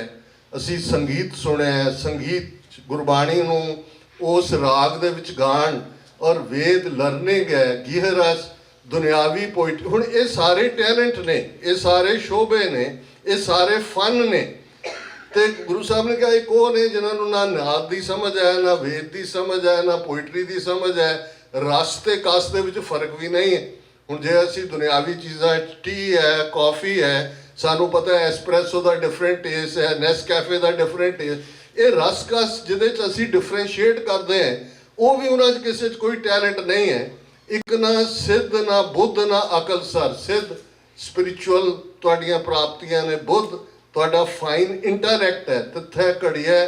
ਅਸੀਂ ਸੰਗੀਤ ਸੁਣਿਆ, ਸੰਗੀਤ ਗੁਰਬਾਣੀ ਨੂੰ ਉਸ ਰਾਗ ਦੇ ਵਿੱਚ ਗਾਣ, ਔਰ ਵੇਦ ਲਰਨਿੰਗ ਹੈ, ਗਿਹ ਰਸ ਦੁਨਿਆਵੀ ਪੋਇਟ। ਹੁਣ ਇਹ ਸਾਰੇ ਟੈਲੈਂਟ ਨੇ, ਇਹ ਸਾਰੇ ਸ਼ੋਭੇ ਨੇ, ਇਹ ਸਾਰੇ ਫਨ ਨੇ। ਤੇ ਗੁਰੂ ਸਾਹਿਬ ਨੇ ਕਿਹਾ ਇੱਕ ਉਹ ਨੇ ਜਿਨ੍ਹਾਂ ਨੂੰ ਨਾ ਨਾਦ ਦੀ ਸਮਝ ਹੈ, ਨਾ ਵੇਦ ਦੀ ਸਮਝ ਹੈ, ਨਾ ਪੋਇਟਰੀ ਦੀ ਸਮਝ ਹੈ। ਰਸ ਤੇ ਕਸ ਦੇ ਵਿੱਚ ਫਰਕ ਵੀ ਨਹੀਂ ਹੈ। ਹੁਣ ਜੇ ਅਸੀਂ ਦੁਨਿਆਵੀ ਚੀਜ਼ਾਂ, ਟੀ ਹੈ, ਕੌਫੀ ਹੈ, ਸਾਨੂੰ ਪਤਾ ਹੈ ਐਸਪ੍ਰੈਸੋ ਦਾ ਡਿਫਰੈਂਟ ਟੇਸਟ ਹੈ, ਨੈਸਕੈਫੇ ਦਾ ਡਿਫਰੈਂਟ ਟੇਸਟ। ਇਹ ਰਸ ਕਸ ਜਿਹਦੇ 'ਚ ਅਸੀਂ ਡਿਫਰੈਂਸ਼ੀਏਟ ਕਰਦੇ ਹਾਂ, ਉਹ ਵੀ ਉਹਨਾਂ 'ਚ ਕਿਸੇ 'ਚ ਕੋਈ ਟੈਲੈਂਟ ਨਹੀਂ ਹੈ। ਇੱਕ ਨਾ ਸਿੱਧ ਨਾ ਬੁੱਧ ਨਾ ਅਕਲ ਸਰ। ਸਿੱਧ ਸਪਿਰਿਚੁਅਲ ਤੁਹਾਡੀਆਂ ਪ੍ਰਾਪਤੀਆਂ ਨੇ, ਬੁੱਧ ਤੁਹਾਡਾ ਫਾਈਨ ਇੰਟੈਲੈਕਟ ਹੈ, ਤਿੱਥੈ ਘੜੀਐ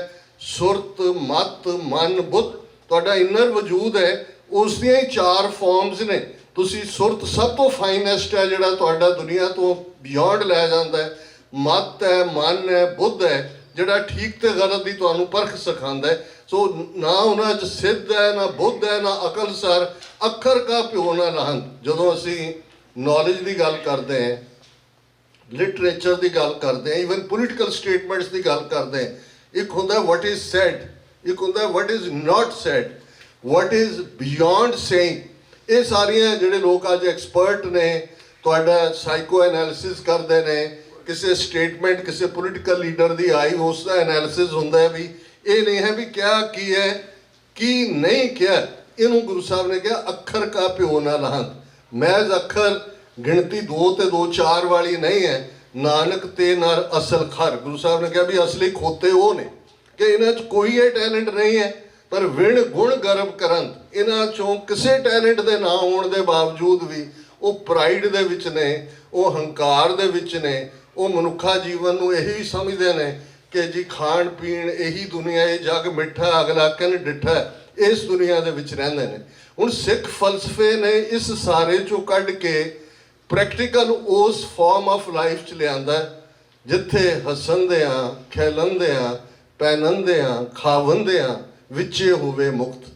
ਸੁਰਤ ਮਤ ਮਨ ਬੁੱਧ ਤੁਹਾਡਾ ਇਨਰ ਵਜੂਦ ਹੈ। ਉਸ ਦੀਆਂ ਹੀ 4 ਫਾਰਮਸ ਨੇ। ਤੁਸੀਂ ਸੁਰਤ ਸਭ ਤੋਂ ਫਾਈਨੈਸਟ ਹੈ, ਜਿਹੜਾ ਤੁਹਾਡਾ ਦੁਨੀਆ ਤੋਂ ਬਿਯੋਂਡ ਲੈ ਜਾਂਦਾ ਹੈ। ਮਤ ਹੈ, ਮਨ ਹੈ, ਬੁੱਧ ਹੈ, ਜਿਹੜਾ ਠੀਕ ਤੇ ਗਲਤ ਦੀ ਤੁਹਾਨੂੰ ਪਰਖ ਸਿਖਾਉਂਦਾ ਹੈ। ਸੋ ਨਾ ਉਹਨਾਂ 'ਚ ਸਿੱਧ ਹੈ, ਨਾ ਬੁੱਧ ਹੈ, ਨਾ ਅਕਲ ਸਰ, ਅੱਖਰ ਕਾ ਪਿਓ ਨਾ ਲਹੰਤ। ਜਦੋਂ ਅਸੀਂ ਨੌਲੇਜ ਦੀ ਗੱਲ ਕਰਦੇ ਹਾਂ, ਲਿਟਰੇਚਰ ਦੀ ਗੱਲ ਕਰਦੇ ਹਾਂ, ਈਵਨ ਪੋਲੀਟੀਕਲ ਸਟੇਟਮੈਂਟਸ ਦੀ ਗੱਲ ਕਰਦੇ ਹਾਂ, ਇੱਕ ਹੁੰਦਾ ਵਟ ਇਜ਼ ਸੈਡ, ਇੱਕ ਹੁੰਦਾ what is not said, what is beyond saying. ਇਹ ਸਾਰੀਆਂ ਜਿਹੜੇ ਲੋਕ ਅੱਜ ਐਕਸਪਰਟ ਨੇ, ਤੁਹਾਡਾ ਸਾਈਕੋ ਐਨਾਲਿਸਿਸ ਕਰਦੇ ਨੇ, ਕਿਸੇ ਸਟੇਟਮੈਂਟ ਕਿਸੇ ਪੋਲੀਟੀਕਲ ਲੀਡਰ ਦੀ ਆਈ, ਉਸ ਦਾ ਐਨਾਲਿਸਿਸ ਹੁੰਦਾ ਹੈ ਵੀ ਇਹ ਨਹੀਂ ਹੈ ਵੀ ਕਿਹਾ ਕੀ ਹੈ ਕੀ ਨਹੀਂ ਕਿਹਾ। ਇਹਨੂੰ ਗੁਰੂ ਸਾਹਿਬ ਨੇ ਕਿਹਾ ਅੱਖਰ ਕਾ ਪਿਓ ਨਾ ਲਹੰਤ। ਮਹਿਜ਼ ਅੱਖਰ ਗਿਣਤੀ 2 ਤੇ 2 4 ਵਾਲੀ ਨਹੀਂ ਹੈ। ਨਾਨਕ ਤੇ ਨਰ ਅਸਲ ਖਰ। ਗੁਰੂ ਸਾਹਿਬ ਨੇ ਕਿਹਾ ਵੀ ਅਸਲੀ ਖੋਤੇ ਉਹ ਨੇ ਕਿ ਇਹਨਾਂ 'ਚ ਕੋਈ ਇਹ ਟੈਲੈਂਟ ਨਹੀਂ ਹੈ, ਪਰ ਵਿਣ ਗੁਣ ਗਰਭ ਕਰਨ। ਇਹਨਾਂ 'ਚੋਂ ਕਿਸੇ ਟੈਲੈਂਟ ਦੇ ਨਾ ਹੋਣ ਦੇ ਬਾਵਜੂਦ ਵੀ ਉਹ ਪ੍ਰਾਈਡ ਦੇ ਵਿੱਚ ਨੇ, ਉਹ ਹੰਕਾਰ ਦੇ ਵਿੱਚ ਨੇ, ਉਹ ਮਨੁੱਖਾ ਜੀਵਨ ਨੂੰ ਇਹੀ ਸਮਝਦੇ ਨੇ ਕਿ ਜੀ ਖਾਣ ਪੀਣ ਇਹੀ ਦੁਨੀਆ, ਇਹ ਜੱਗ ਮਿੱਠਾ ਅਗਲਾ ਕਿਨ ਡਿੱਠਾ, ਇਸ ਦੁਨੀਆ ਦੇ ਵਿੱਚ ਰਹਿੰਦੇ ਨੇ। ਹੁਣ ਸਿੱਖ ਫਲਸਫੇ ਨੇ ਇਸ ਸਾਰੇ 'ਚੋਂ ਕੱਢ ਕੇ ਪ੍ਰੈਕਟੀਕਲ ਉਸ ਫਾਰਮ ਆਫ ਲਾਈਫ 'ਚ ਲਿਆਂਦਾ ਜਿੱਥੇ ਹੱਸਣਦਿਆਂ, ਖੇਲਣਦਿਆਂ, ਪਹਿਨਣਦਿਆਂ, ਖਾਵਣਦਿਆਂ ਵਿੱਚੇ ਹੋਵੇ ਮੁਕਤ।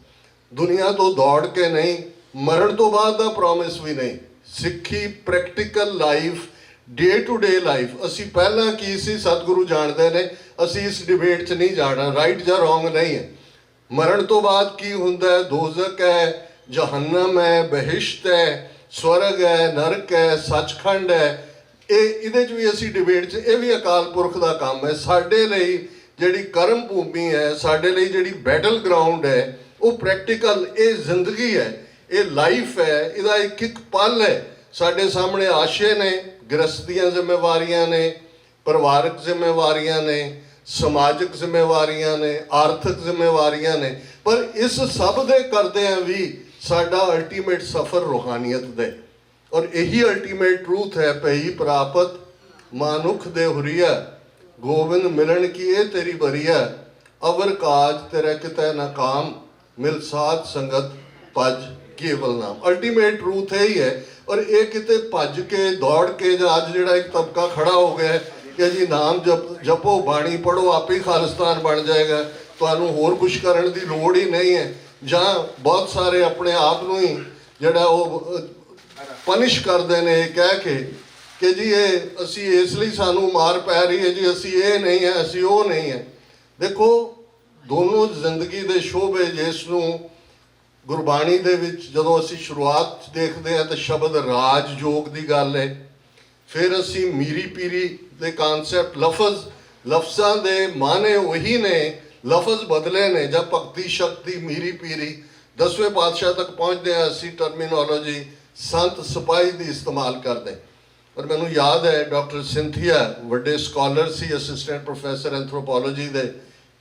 ਦੁਨੀਆ ਤੋਂ ਦੌੜ ਕੇ ਨਹੀਂ, ਮਰਨ ਤੋਂ ਬਾਅਦ ਦਾ ਪ੍ਰੋਮਿਸ ਵੀ ਨਹੀਂ। Sikhi practical life, day to day life. ਅਸੀਂ ਪਹਿਲਾਂ ਕੀ ਸੀ ਸਤਿਗੁਰੂ ਜਾਣਦੇ ਨੇ, ਅਸੀਂ ਇਸ ਡਿਬੇਟ 'ਚ ਨਹੀਂ ਜਾਣਾ, ਰਾਈਟ ਜਾਂ ਰੋਂਗ ਨਹੀਂ ਹੈ। ਮਰਨ ਤੋਂ ਬਾਅਦ ਕੀ ਹੁੰਦਾ ਹੈ? ਦੋਜ਼ਖ ਹੈ, ਜਹੰਨਮ ਹੈ, ਬਹਿਸ਼ਤ ਹੈ, ਸਵਰਗ ਹੈ, ਨਰਕ ਹੈ, ਸੱਚਖੰਡ ਹੈ। ਇਹਦੇ 'ਚ ਵੀ ਅਸੀਂ ਡਿਬੇਟ 'ਚ, ਇਹ ਵੀ ਅਕਾਲ ਪੁਰਖ ਦਾ ਕੰਮ ਹੈ। ਸਾਡੇ ਲਈ ਜਿਹੜੀ ਕਰਮ ਭੂਮੀ ਹੈ, ਸਾਡੇ ਲਈ ਜਿਹੜੀ ਬੈਟਲ ਗਰਾਊਂਡ ਹੈ, ਉਹ ਪ੍ਰੈਕਟੀਕਲ ਇਹ ਜ਼ਿੰਦਗੀ ਹੈ, ਇਹ ਲਾਈਫ ਹੈ, ਇਹਦਾ ਇੱਕ ਇੱਕ ਪਲ ਹੈ। ਸਾਡੇ ਸਾਹਮਣੇ ਆਸ਼ੇ ਨੇ, ਗ੍ਰਸਤ ਦੀਆਂ ਜ਼ਿੰਮੇਵਾਰੀਆਂ ਨੇ, ਪਰਿਵਾਰਕ ਜ਼ਿੰਮੇਵਾਰੀਆਂ ਨੇ, ਸਮਾਜਿਕ ਜ਼ਿੰਮੇਵਾਰੀਆਂ ਨੇ, ਆਰਥਿਕ ਜ਼ਿੰਮੇਵਾਰੀਆਂ ਨੇ, ਪਰ ਇਸ ਸਭ ਦੇ ਕਰਦਿਆਂ ਵੀ ਸਾਡਾ ਅਲਟੀਮੇਟ ਸਫ਼ਰ ਰੂਹਾਨੀਅਤ ਦਾ। ਔਰ ਇਹੀ ਅਲਟੀਮੇਟ ਟਰੂਥ ਹੈ, ਪਈ ਪ੍ਰਾਪਤ ਮਾਨੁਖ ਦੇ ਹੁਰੀਆ, ਗੋਬਿੰਦ ਮਿਲਣ ਕੀ ਇਹ ਤੇਰੀ ਬਰੀਆ, ਅਵਰ ਕਾਜ ਤੇਰਾ ਕਿਤੇ ਨਾ ਕਾਮ, ਮਿਲ ਸਾਧ ਸੰਗਤ ਭਜ ਕੇਵਲ ਨਾਮ। ਅਲਟੀਮੇਟ ਟਰੂਥ ਇਹ ਹੀ ਹੈ। ਔਰ ਇਹ ਕਿਤੇ ਭੱਜ ਕੇ ਦੌੜ ਕੇ, ਜਾਂ ਅੱਜ ਜਿਹੜਾ ਇੱਕ ਤਬਕਾ ਖੜਾ ਹੋ ਗਿਆ ਕਿ ਜੀ ਨਾਮ ਜਪੋ, ਬਾਣੀ ਪੜ੍ਹੋ, ਆਪੇ ਖਾਲਿਸਤਾਨ ਬਣ ਜਾਏਗਾ, ਤੁਹਾਨੂੰ ਹੋਰ ਕੁਛ ਕਰਨ ਦੀ ਲੋੜ ਹੀ ਨਹੀਂ ਹੈ। ਜਾਂ ਬਹੁਤ ਸਾਰੇ ਆਪਣੇ ਆਪ ਨੂੰ ਹੀ ਜਿਹੜਾ ਉਹ ਪਨਿਸ਼ ਕਰਦੇ ਨੇ ਕਹਿ ਕੇ ਕਿ ਜੀ ਇਹ ਅਸੀਂ ਇਸ ਲਈ ਸਾਨੂੰ ਮਾਰ ਪੈ ਰਹੀ ਹੈ ਜੀ, ਅਸੀਂ ਇਹ ਨਹੀਂ ਹੈ, ਅਸੀਂ ਉਹ ਨਹੀਂ ਹੈ। ਦੇਖੋ ਦੋਨੋਂ ਜ਼ਿੰਦਗੀ ਦੇ ਸ਼ੋਭੇ, ਜਿਸ ਨੂੰ ਗੁਰਬਾਣੀ ਦੇ ਵਿੱਚ ਜਦੋਂ ਅਸੀਂ ਸ਼ੁਰੂਆਤ ਦੇਖਦੇ ਹਾਂ ਤਾਂ ਸ਼ਬਦ ਰਾਜ ਯੋਗ ਦੀ ਗੱਲ ਹੈ। ਫਿਰ ਅਸੀਂ ਮੀਰੀ ਪੀਰੀ ਦੇ ਕਾਨਸੈਪਟ, ਲਫ਼ਜ਼ਾਂ ਦੇ ਮਾਨੇ ਉਹੀ ਨੇ, ਲਫ਼ਜ਼ ਬਦਲੇ ਨੇ। ਜਾਂ ਭਗਤੀ ਸ਼ਕਤੀ, ਮੀਰੀ ਪੀਰੀ, 10ਵੇਂ ਪਾਤਸ਼ਾਹ ਤੱਕ ਪਹੁੰਚਦੇ ਹਾਂ ਅਸੀਂ ਟਰਮੀਨੋਲੋਜੀ ਸੰਤ ਸਿਪਾਹੀ ਦੀ ਇਸਤੇਮਾਲ ਕਰਦੇ। ਔਰ ਮੈਨੂੰ ਯਾਦ ਹੈ ਡਾਕਟਰ ਸਿੰਥੀਆ ਵੱਡੇ ਸਕਾਲਰ ਸੀ, ਅਸਿਸਟੈਂਟ ਪ੍ਰੋਫੈਸਰ ਐਂਥਰੋਪੋਲੋਜੀ ਦੇ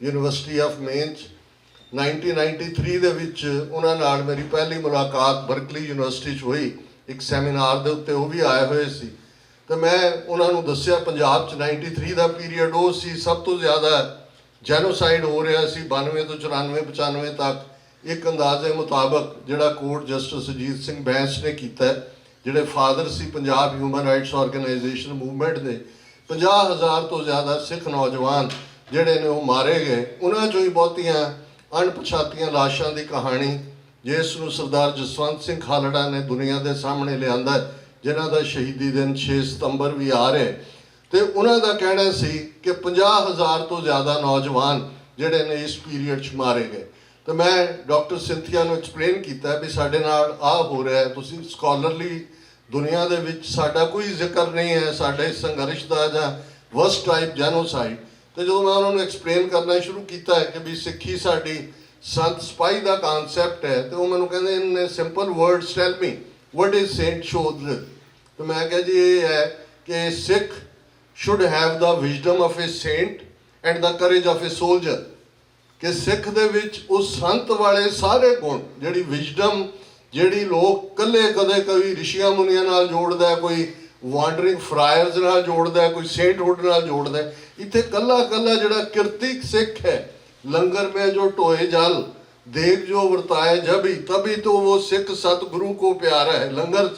ਯੂਨੀਵਰਸਿਟੀ ਆਫ ਮੇਨ 'ਚ। 1993 ਦੇ ਵਿੱਚ ਉਹਨਾਂ ਨਾਲ ਮੇਰੀ ਪਹਿਲੀ ਮੁਲਾਕਾਤ ਬਰਕਲੀ ਯੂਨੀਵਰਸਿਟੀ 'ਚ ਹੋਈ, ਇੱਕ ਸੈਮੀਨਾਰ ਦੇ ਉੱਤੇ ਉਹ ਵੀ ਆਏ ਹੋਏ ਸੀ। ਤੇ ਮੈਂ ਉਹਨਾਂ ਨੂੰ ਦੱਸਿਆ ਪੰਜਾਬ 'ਚ 93 ਦਾ ਪੀਰੀਅਡ ਉਹ ਸੀ, ਸਭ ਤੋਂ ਜ਼ਿਆਦਾ ਜੈਨੋਸਾਈਡ ਹੋ ਰਿਹਾ ਸੀ 92 ਤੋਂ 94 95 ਤੱਕ। ਇੱਕ ਅੰਦਾਜ਼ੇ ਮੁਤਾਬਕ ਜਿਹੜਾ ਕੋਰਟ ਜਸਟਿਸ ਅਜੀਤ ਸਿੰਘ ਬੈਂਸ ਨੇ ਕੀਤਾ, ਜਿਹੜੇ ਫਾਦਰ ਸੀ Punjab human rights organisation movement ਦੇ, 50,000 ਤੋਂ ਜ਼ਿਆਦਾ ਸਿੱਖ ਨੌਜਵਾਨ ਜਿਹੜੇ ਨੇ ਉਹ ਮਾਰੇ ਗਏ। ਉਹਨਾਂ 'ਚੋਂ ਹੀ ਬਹੁਤੀਆਂ ਅਣਪਛਾਤੀਆਂ ਲਾਸ਼ਾਂ ਦੀ ਕਹਾਣੀ ਜਿਸ ਨੂੰ ਸਰਦਾਰ ਜਸਵੰਤ ਸਿੰਘ ਖਾਲੜਾ ਨੇ ਦੁਨੀਆ ਦੇ ਸਾਹਮਣੇ ਲਿਆਂਦਾ, ਜਿਨ੍ਹਾਂ ਦਾ ਸ਼ਹੀਦੀ ਦਿਨ 6 ਸਤੰਬਰ ਵੀ ਆ ਰਿਹਾ। ਤੇ ਉਹਨਾਂ ਦਾ ਕਹਿਣਾ ਸੀ ਕਿ 50,000 ਤੋਂ ਜ਼ਿਆਦਾ ਨੌਜਵਾਨ ਜਿਹੜੇ ਨੇ ਇਸ ਪੀਰੀਅਡ 'ਚ ਮਾਰੇ ਗਏ। ਤੇ ਮੈਂ ਡਾਕਟਰ ਸਿੰਥੀਆ ਨੂੰ ਐਕਸਪਲੇਨ ਕੀਤਾ ਵੀ ਸਾਡੇ ਨਾਲ ਆਹ ਹੋ ਰਿਹਾ, ਤੁਸੀਂ ਸਕਾਲਰਲੀ ਦੁਨੀਆ ਦੇ ਵਿੱਚ ਸਾਡਾ ਕੋਈ ਜ਼ਿਕਰ ਨਹੀਂ ਹੈ ਸਾਡੇ ਸੰਘਰਸ਼ ਦਾ ਜਾਂ ਵਰਸਟ ਟਾਈਪ ਜੈਨੋਸਾਈਡ। ਤੇ ਜਦੋਂ ਮੈਂ ਉਹਨਾਂ ਨੂੰ ਐਕਸਪਲੇਨ ਕਰਨਾ ਸ਼ੁਰੂ ਕੀਤਾ ਹੈ ਕਿ ਵੀ ਸਿੱਖੀ ਸਾਡੀ ਸੰਤ ਸਿਪਾਹੀ ਦਾ ਕਾਨਸੈਪਟ ਹੈ, ਤੇ ਉਹ ਮੈਨੂੰ ਕਹਿੰਦੇ in simple words tell me what is saint ਸ਼ੋਦਰਿਤ। ਤੇ ਮੈਂ ਕਿਹਾ ਜੀ ਇਹ ਹੈ ਕਿ ਸਿੱਖ should have the wisdom of a saint and the courage of a soldier, ਕਿ ਸਿੱਖ ਦੇ ਵਿੱਚ ਉਸ ਸੰਤ ਵਾਲੇ ਸਾਰੇ ਗੁਣ, ਜਿਹੜੀ ਵਿਜ਼ਡਮ, ਜਿਹੜੀ ਲੋਕ ਕੱਲੇ ਕਦੇ ਕੋਈ ਰਿਸ਼ੀਆਂ ਮੁਨੀਆਂ ਨਾਲ ਜੋੜਦਾ, ਕੋਈ ਵਾਂਡਰਿੰਗ ਫਰਾਇਰਸ ਨਾਲ ਜੋੜਦਾ, ਕੋਈ ਸੇਂਟਹੁੱਡ ਨਾਲ ਜੋੜਦਾ, ਇੱਥੇ ਕੱਲਾ ਕੱਲਾ ਜਿਹੜਾ ਕਿਰਤਿਕ ਸਿੱਖ ਹੈ, ਲੰਗਰ में जो टोए जल देख जो वर्ताए जब ही तभी तो वो सिख सतगुरु को प्यारा है। लंगर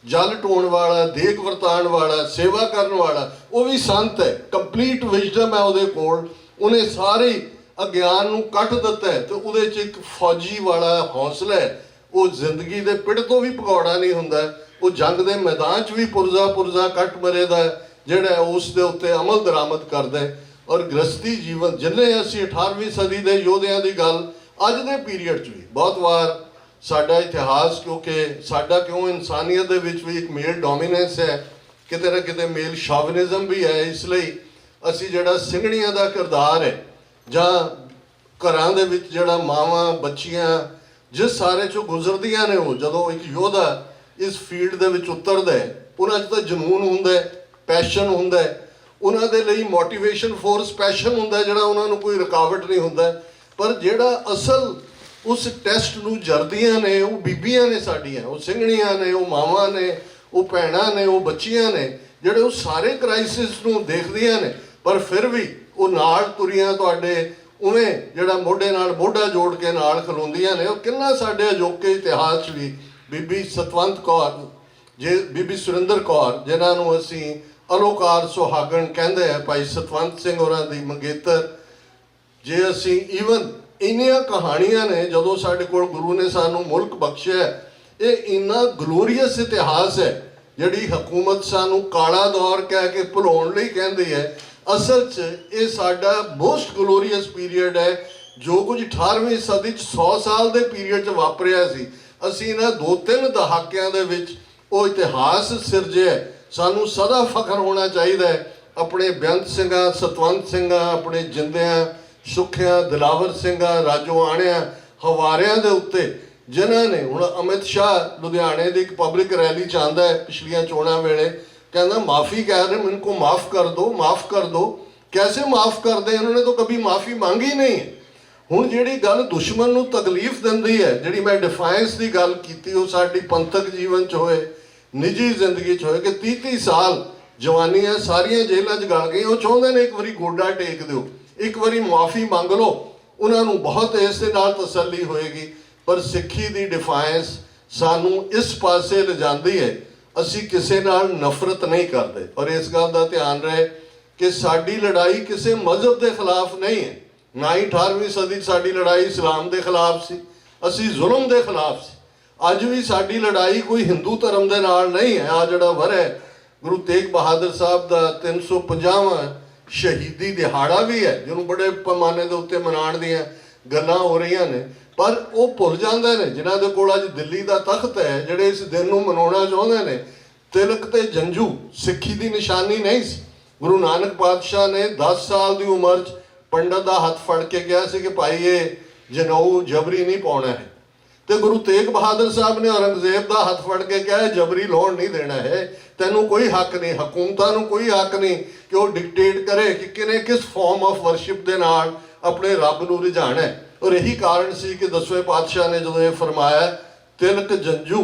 जल ਢੋਣ ਵਾਲਾ, ਦੇਗ ਵਰਤਾਉਣ ਵਾਲਾ, ਸੇਵਾ ਕਰਨ ਵਾਲਾ, ਉਹ ਵੀ ਸੰਤ ਹੈ। ਕੰਪਲੀਟ ਵਿਜ਼ਡਮ ਹੈ ਉਹਦੇ ਕੋਲ, ਉਹਨੇ ਸਾਰੇ ਅਗਿਆਨ ਨੂੰ ਕੱਟ ਦਿੱਤਾ ਹੈ। ਤੇ ਉਹਦੇ 'ਚ ਇੱਕ ਫੌਜੀ ਵਾਲਾ ਹੌਸਲਾ ਹੈ, ਉਹ ਜ਼ਿੰਦਗੀ ਦੇ ਪਿੜ ਤੋਂ ਵੀ ਭਗੌੜਾ ਨਹੀਂ ਹੁੰਦਾ, ਉਹ ਜੰਗ ਦੇ ਮੈਦਾਨ 'ਚ ਵੀ ਪੁਰਜ਼ਾ ਕੱਟ ਮਰੇ ਦਾ ਜਿਹੜਾ ਉਸ ਦੇ ਉੱਤੇ ਅਮਲ ਦਰਾਮਦ ਕਰਦਾ ਹੈ। ਔਰ ਗ੍ਰਸਤੀ ਜੀਵਨ, ਜਿੰਨੇ ਅਸੀਂ 18ਵੀਂ ਸਦੀ ਦੇ ਯੋਧਿਆਂ ਦੀ ਗੱਲ ਅੱਜ ਦੇ ਪੀਰੀਅਡ 'ਚ ਵੀ ਬਹੁਤ ਵਾਰ ਸਾਡਾ ਇਤਿਹਾਸ, ਕਿਉਂਕਿ ਸਾਡਾ ਕਿਉਂ ਇਨਸਾਨੀਅਤ ਦੇ ਵਿੱਚ ਵੀ ਇੱਕ ਮੇਲ ਡੋਮੀਨੈਂਸ ਹੈ, ਕਿਤੇ ਨਾ ਕਿਤੇ ਮੇਲ ਸ਼ਾਵਨਿਜ਼ਮ ਵੀ ਹੈ। ਇਸ ਲਈ ਅਸੀਂ ਜਿਹੜਾ ਸਿੰਘਣੀਆਂ ਦਾ ਕਿਰਦਾਰ ਹੈ, ਜਾਂ ਘਰਾਂ ਦੇ ਵਿੱਚ ਜਿਹੜਾ ਮਾਵਾਂ ਬੱਚੀਆਂ ਜਿਸ ਸਾਰੇ 'ਚੋਂ ਗੁਜ਼ਰਦੀਆਂ ਨੇ, ਉਹ ਜਦੋਂ ਇੱਕ ਯੋਧਾ ਇਸ ਫੀਲਡ ਦੇ ਵਿੱਚ ਉਤਰਦਾ ਹੈ, ਉਹਨਾਂ 'ਚ ਤਾਂ ਜਨੂਨ ਹੁੰਦਾ ਹੈ, ਪੈਸ਼ਨ ਹੁੰਦਾ ਹੈ, ਉਹਨਾਂ ਦੇ ਲਈ ਮੋਟੀਵੇਸ਼ਨ ਫੋਰਸ ਪੈਸ਼ਨ ਹੁੰਦਾ, ਜਿਹੜਾ ਉਹਨਾਂ ਨੂੰ ਕੋਈ ਰੁਕਾਵਟ ਨਹੀਂ ਹੁੰਦਾ। ਪਰ ਜਿਹੜਾ ਅਸਲ ਉਸ ਟੈਸਟ ਨੂੰ ਜਰਦੀਆਂ ਨੇ, ਉਹ ਬੀਬੀਆਂ ਨੇ ਸਾਡੀਆਂ, ਉਹ ਸਿੰਘਣੀਆਂ ਨੇ, ਉਹ ਮਾਵਾਂ ਨੇ, ਉਹ ਭੈਣਾਂ ਨੇ, ਉਹ ਬੱਚੀਆਂ ਨੇ, ਜਿਹੜੇ ਉਹ ਸਾਰੇ ਕ੍ਰਾਈਸਿਸ ਨੂੰ ਦੇਖਦੀਆਂ ਨੇ, ਪਰ ਫਿਰ ਵੀ ਉਹ ਨਾਲ ਤੁਰੀਆਂ ਤੁਹਾਡੇ ਉਵੇਂ ਜਿਹੜਾ ਮੋਢੇ ਨਾਲ ਮੋਢਾ ਜੋੜ ਕੇ ਨਾਲ ਖਲੋਂਦੀਆਂ ਨੇ। ਉਹ ਕਿੰਨਾ ਸਾਡੇ ਅਜੋਕੇ ਇਤਿਹਾਸ 'ਚ ਵੀ ਬੀਬੀ ਸਤਵੰਤ ਕੌਰ, ਬੀਬੀ ਸੁਰਿੰਦਰ ਕੌਰ, ਜਿਨ੍ਹਾਂ ਨੂੰ ਅਸੀਂ ਅਲੋਕਾਰ ਸੁਹਾਗਣ ਕਹਿੰਦੇ ਆ, ਭਾਈ ਸਤਵੰਤ ਸਿੰਘ ਹੋਰਾਂ ਦੀ ਮੰਗੇਤਰ, ਜੇ ਅਸੀਂ ਈਵਨ ਇੰਨੀਆਂ ਕਹਾਣੀਆਂ ਨੇ, ਜਦੋਂ ਸਾਡੇ ਕੋਲ ਗੁਰੂ ਨੇ ਸਾਨੂੰ ਮੁਲਕ ਬਖਸ਼ਿਆ, ਇਹ ਇੰਨਾ ਗਲੋਰੀਅਸ ਇਤਿਹਾਸ ਹੈ। ਜਿਹੜੀ ਹਕੂਮਤ ਸਾਨੂੰ ਕਾਲਾ ਦੌਰ ਕਹਿ ਕੇ ਭੁਲਾਉਣ ਲਈ ਕਹਿੰਦੀ ਹੈ, ਅਸਲ 'ਚ ਇਹ ਸਾਡਾ ਮੋਸਟ ਗਲੋਰੀਅਸ ਪੀਰੀਅਡ ਹੈ। ਜੋ ਕੁਝ 18ਵੀਂ ਸਦੀ 'ਚ 100 ਸਾਲ ਦੇ ਪੀਰੀਅਡ 'ਚ ਵਾਪਰਿਆ ਸੀ, ਅਸੀਂ ਇਹਨਾਂ 2-3 ਦਹਾਕਿਆਂ ਦੇ ਵਿੱਚ ਉਹ ਇਤਿਹਾਸ ਸਿਰਜਿਆ। ਸਾਨੂੰ ਸਦਾ ਫਖਰ ਹੋਣਾ ਚਾਹੀਦਾ ਹੈ ਆਪਣੇ ਬੇਅੰਤ ਸਿੰਘਾਂ, ਸਤਵੰਤ ਸਿੰਘਾਂ, ਆਪਣੇ ਜਿੰਦਿਆਂ, ਸੁੱਖਿਆਂ, ਦਿਲਾਵਰ ਸਿੰਘਾਂ, ਰਾਜੋ ਆਣਿਆਂ, ਹਵਾਰਿਆਂ ਦੇ ਉੱਤੇ, ਜਿਨ੍ਹਾਂ ਨੇ ਹੁਣ ਅਮਿਤ ਸ਼ਾਹ ਲੁਧਿਆਣੇ ਦੀ ਇੱਕ ਪਬਲਿਕ ਰੈਲੀ 'ਚ ਆਉਂਦਾ ਹੈ ਪਿਛਲੀਆਂ ਚੋਣਾਂ ਵੇਲੇ, ਕਹਿੰਦਾ ਮਾफ़ी कह रहे, मैंने को माफ़ कर दो, माफ़ कर दो। कैसे माफ़ कर दें, उन्होंने तो कभी माफ़ी मांगी नहीं है। ਹੁਣ ਜਿਹੜੀ ਗੱਲ ਦੁਸ਼ਮਣ ਨੂੰ ਤਕਲੀਫ ਦਿੰਦੀ ਹੈ, ਜਿਹੜੀ ਮੈਂ ਡਿਫਾਇੰਸ ਦੀ ਗੱਲ ਕੀਤੀ, ਉਹ ਸਾਡੀ ਪੰਥਕ ਜੀਵਨ 'ਚ ਹੋਏ, ਨਿੱਜੀ ਜ਼ਿੰਦਗੀ 'ਚ ਹੋਏ, ਕਿ 30-30 ਸਾਲ ਜਵਾਨੀਆਂ ਸਾਰੀਆਂ ਜੇਲ੍ਹਾਂ 'ਚ ਗਲ ਗਈਆਂ। ਉਹ ਚਾਹੁੰਦੇ ਨੇ ਇੱਕ ਵਾਰੀ ਗੋਡਾ ਟੇਕ ਦਿਓ, ਇੱਕ ਵਾਰੀ ਮੁਆਫੀ ਮੰਗ ਲਓ, ਉਹਨਾਂ ਨੂੰ ਬਹੁਤ ਇਸ ਦੇ ਨਾਲ ਤਸੱਲੀ ਹੋਏਗੀ। ਪਰ ਸਿੱਖੀ ਦੀ ਡਿਫਾਇੰਸ ਸਾਨੂੰ ਇਸ ਪਾਸੇ ਲਿਜਾਂਦੀ ਹੈ, ਅਸੀਂ ਕਿਸੇ ਨਾਲ ਨਫ਼ਰਤ ਨਹੀਂ ਕਰਦੇ। ਔਰ ਇਸ ਗੱਲ ਦਾ ਧਿਆਨ ਰਹੇ ਕਿ ਸਾਡੀ ਲੜਾਈ ਕਿਸੇ ਮਜ਼ਹਬ ਦੇ ਖਿਲਾਫ ਨਹੀਂ ਹੈ, ਨਾ ਹੀ 18ਵੀਂ ਸਦੀ 'ਚ ਸਾਡੀ ਲੜਾਈ ਇਸਲਾਮ ਦੇ ਖਿਲਾਫ ਸੀ, ਅਸੀਂ ਜ਼ੁਲਮ ਦੇ ਖਿਲਾਫ ਸੀ। ਅੱਜ ਵੀ ਸਾਡੀ ਲੜਾਈ ਕੋਈ ਹਿੰਦੂ ਧਰਮ ਦੇ ਨਾਲ ਨਹੀਂ ਹੈ। ਆ ਜਿਹੜਾ ਵਰ੍ਹਾ ਗੁਰੂ ਤੇਗ ਬਹਾਦਰ ਸਾਹਿਬ ਦਾ 350ਵਾਂ ਸ਼ਹੀਦੀ ਦਿਹਾੜਾ ਵੀ ਹੈ, ਜਿਹਨੂੰ ਬੜੇ ਪੈਮਾਨੇ ਦੇ ਉੱਤੇ ਮਨਾਉਣ ਦੀਆਂ ਗੱਲਾਂ ਹੋ ਰਹੀਆਂ ਨੇ, ਪਰ ਉਹ ਭੁੱਲ ਜਾਂਦੇ ਨੇ ਜਿਨ੍ਹਾਂ ਦੇ ਕੋਲ ਅੱਜ ਦਿੱਲੀ ਦਾ ਤਖਤ ਹੈ, ਜਿਹੜੇ ਇਸ ਦਿਨ ਨੂੰ ਮਨਾਉਣਾ ਚਾਹੁੰਦੇ ਨੇ। ਤਿਲਕ ਤੇ ਜੰਝੂ ਸਿੱਖੀ ਦੀ ਨਿਸ਼ਾਨੀ ਨਹੀਂ ਸੀ। ਗੁਰੂ ਨਾਨਕ ਪਾਤਸ਼ਾਹ ਨੇ 10 ਸਾਲ ਦੀ ਉਮਰ 'ਚ ਪੰਡਤ ਦਾ ਹੱਥ ਫੜ ਕੇ ਕਿਹਾ ਸੀ ਕਿ ਭਾਈ ਇਹ ਜਨੇਊ ਜਬਰੀ ਨਹੀਂ ਪਾਉਣਾ ਹੈ, ਤੇ ਗੁਰੂ ਤੇਗ ਬਹਾਦਰ ਸਾਹਿਬ ਨੇ ਔਰੰਗਜ਼ੇਬ ਦਾ ਹੱਥ ਫੜ ਕੇ ਕਿਹਾ ਜਬਰੀ ਲਾਉਣ ਨਹੀਂ ਦੇਣਾ ਹੈ, ਤੈਨੂੰ ਕੋਈ ਹੱਕ ਨਹੀਂ, ਹਕੂਮਤਾਂ ਨੂੰ ਕੋਈ ਹੱਕ ਨਹੀਂ ਕਿ ਉਹ ਡਿਕਟੇਟ ਕਰੇ ਕਿ ਕਿਨੇ ਕਿਸ ਫਾਰਮ ਆਫ ਵਰਸ਼ਿਪ ਦੇ ਨਾਲ ਆਪਣੇ ਰੱਬ ਨੂੰ ਰਿਝਾਣਾ ਹੈ। ਔਰ ਇਹੀ ਕਾਰਨ ਸੀ ਕਿ 10ਵੇਂ ਪਾਤਸ਼ਾਹ ਨੇ ਜਦੋਂ ਇਹ ਫਰਮਾਇਆ ਤਿਲਕ ਜੰਝੂ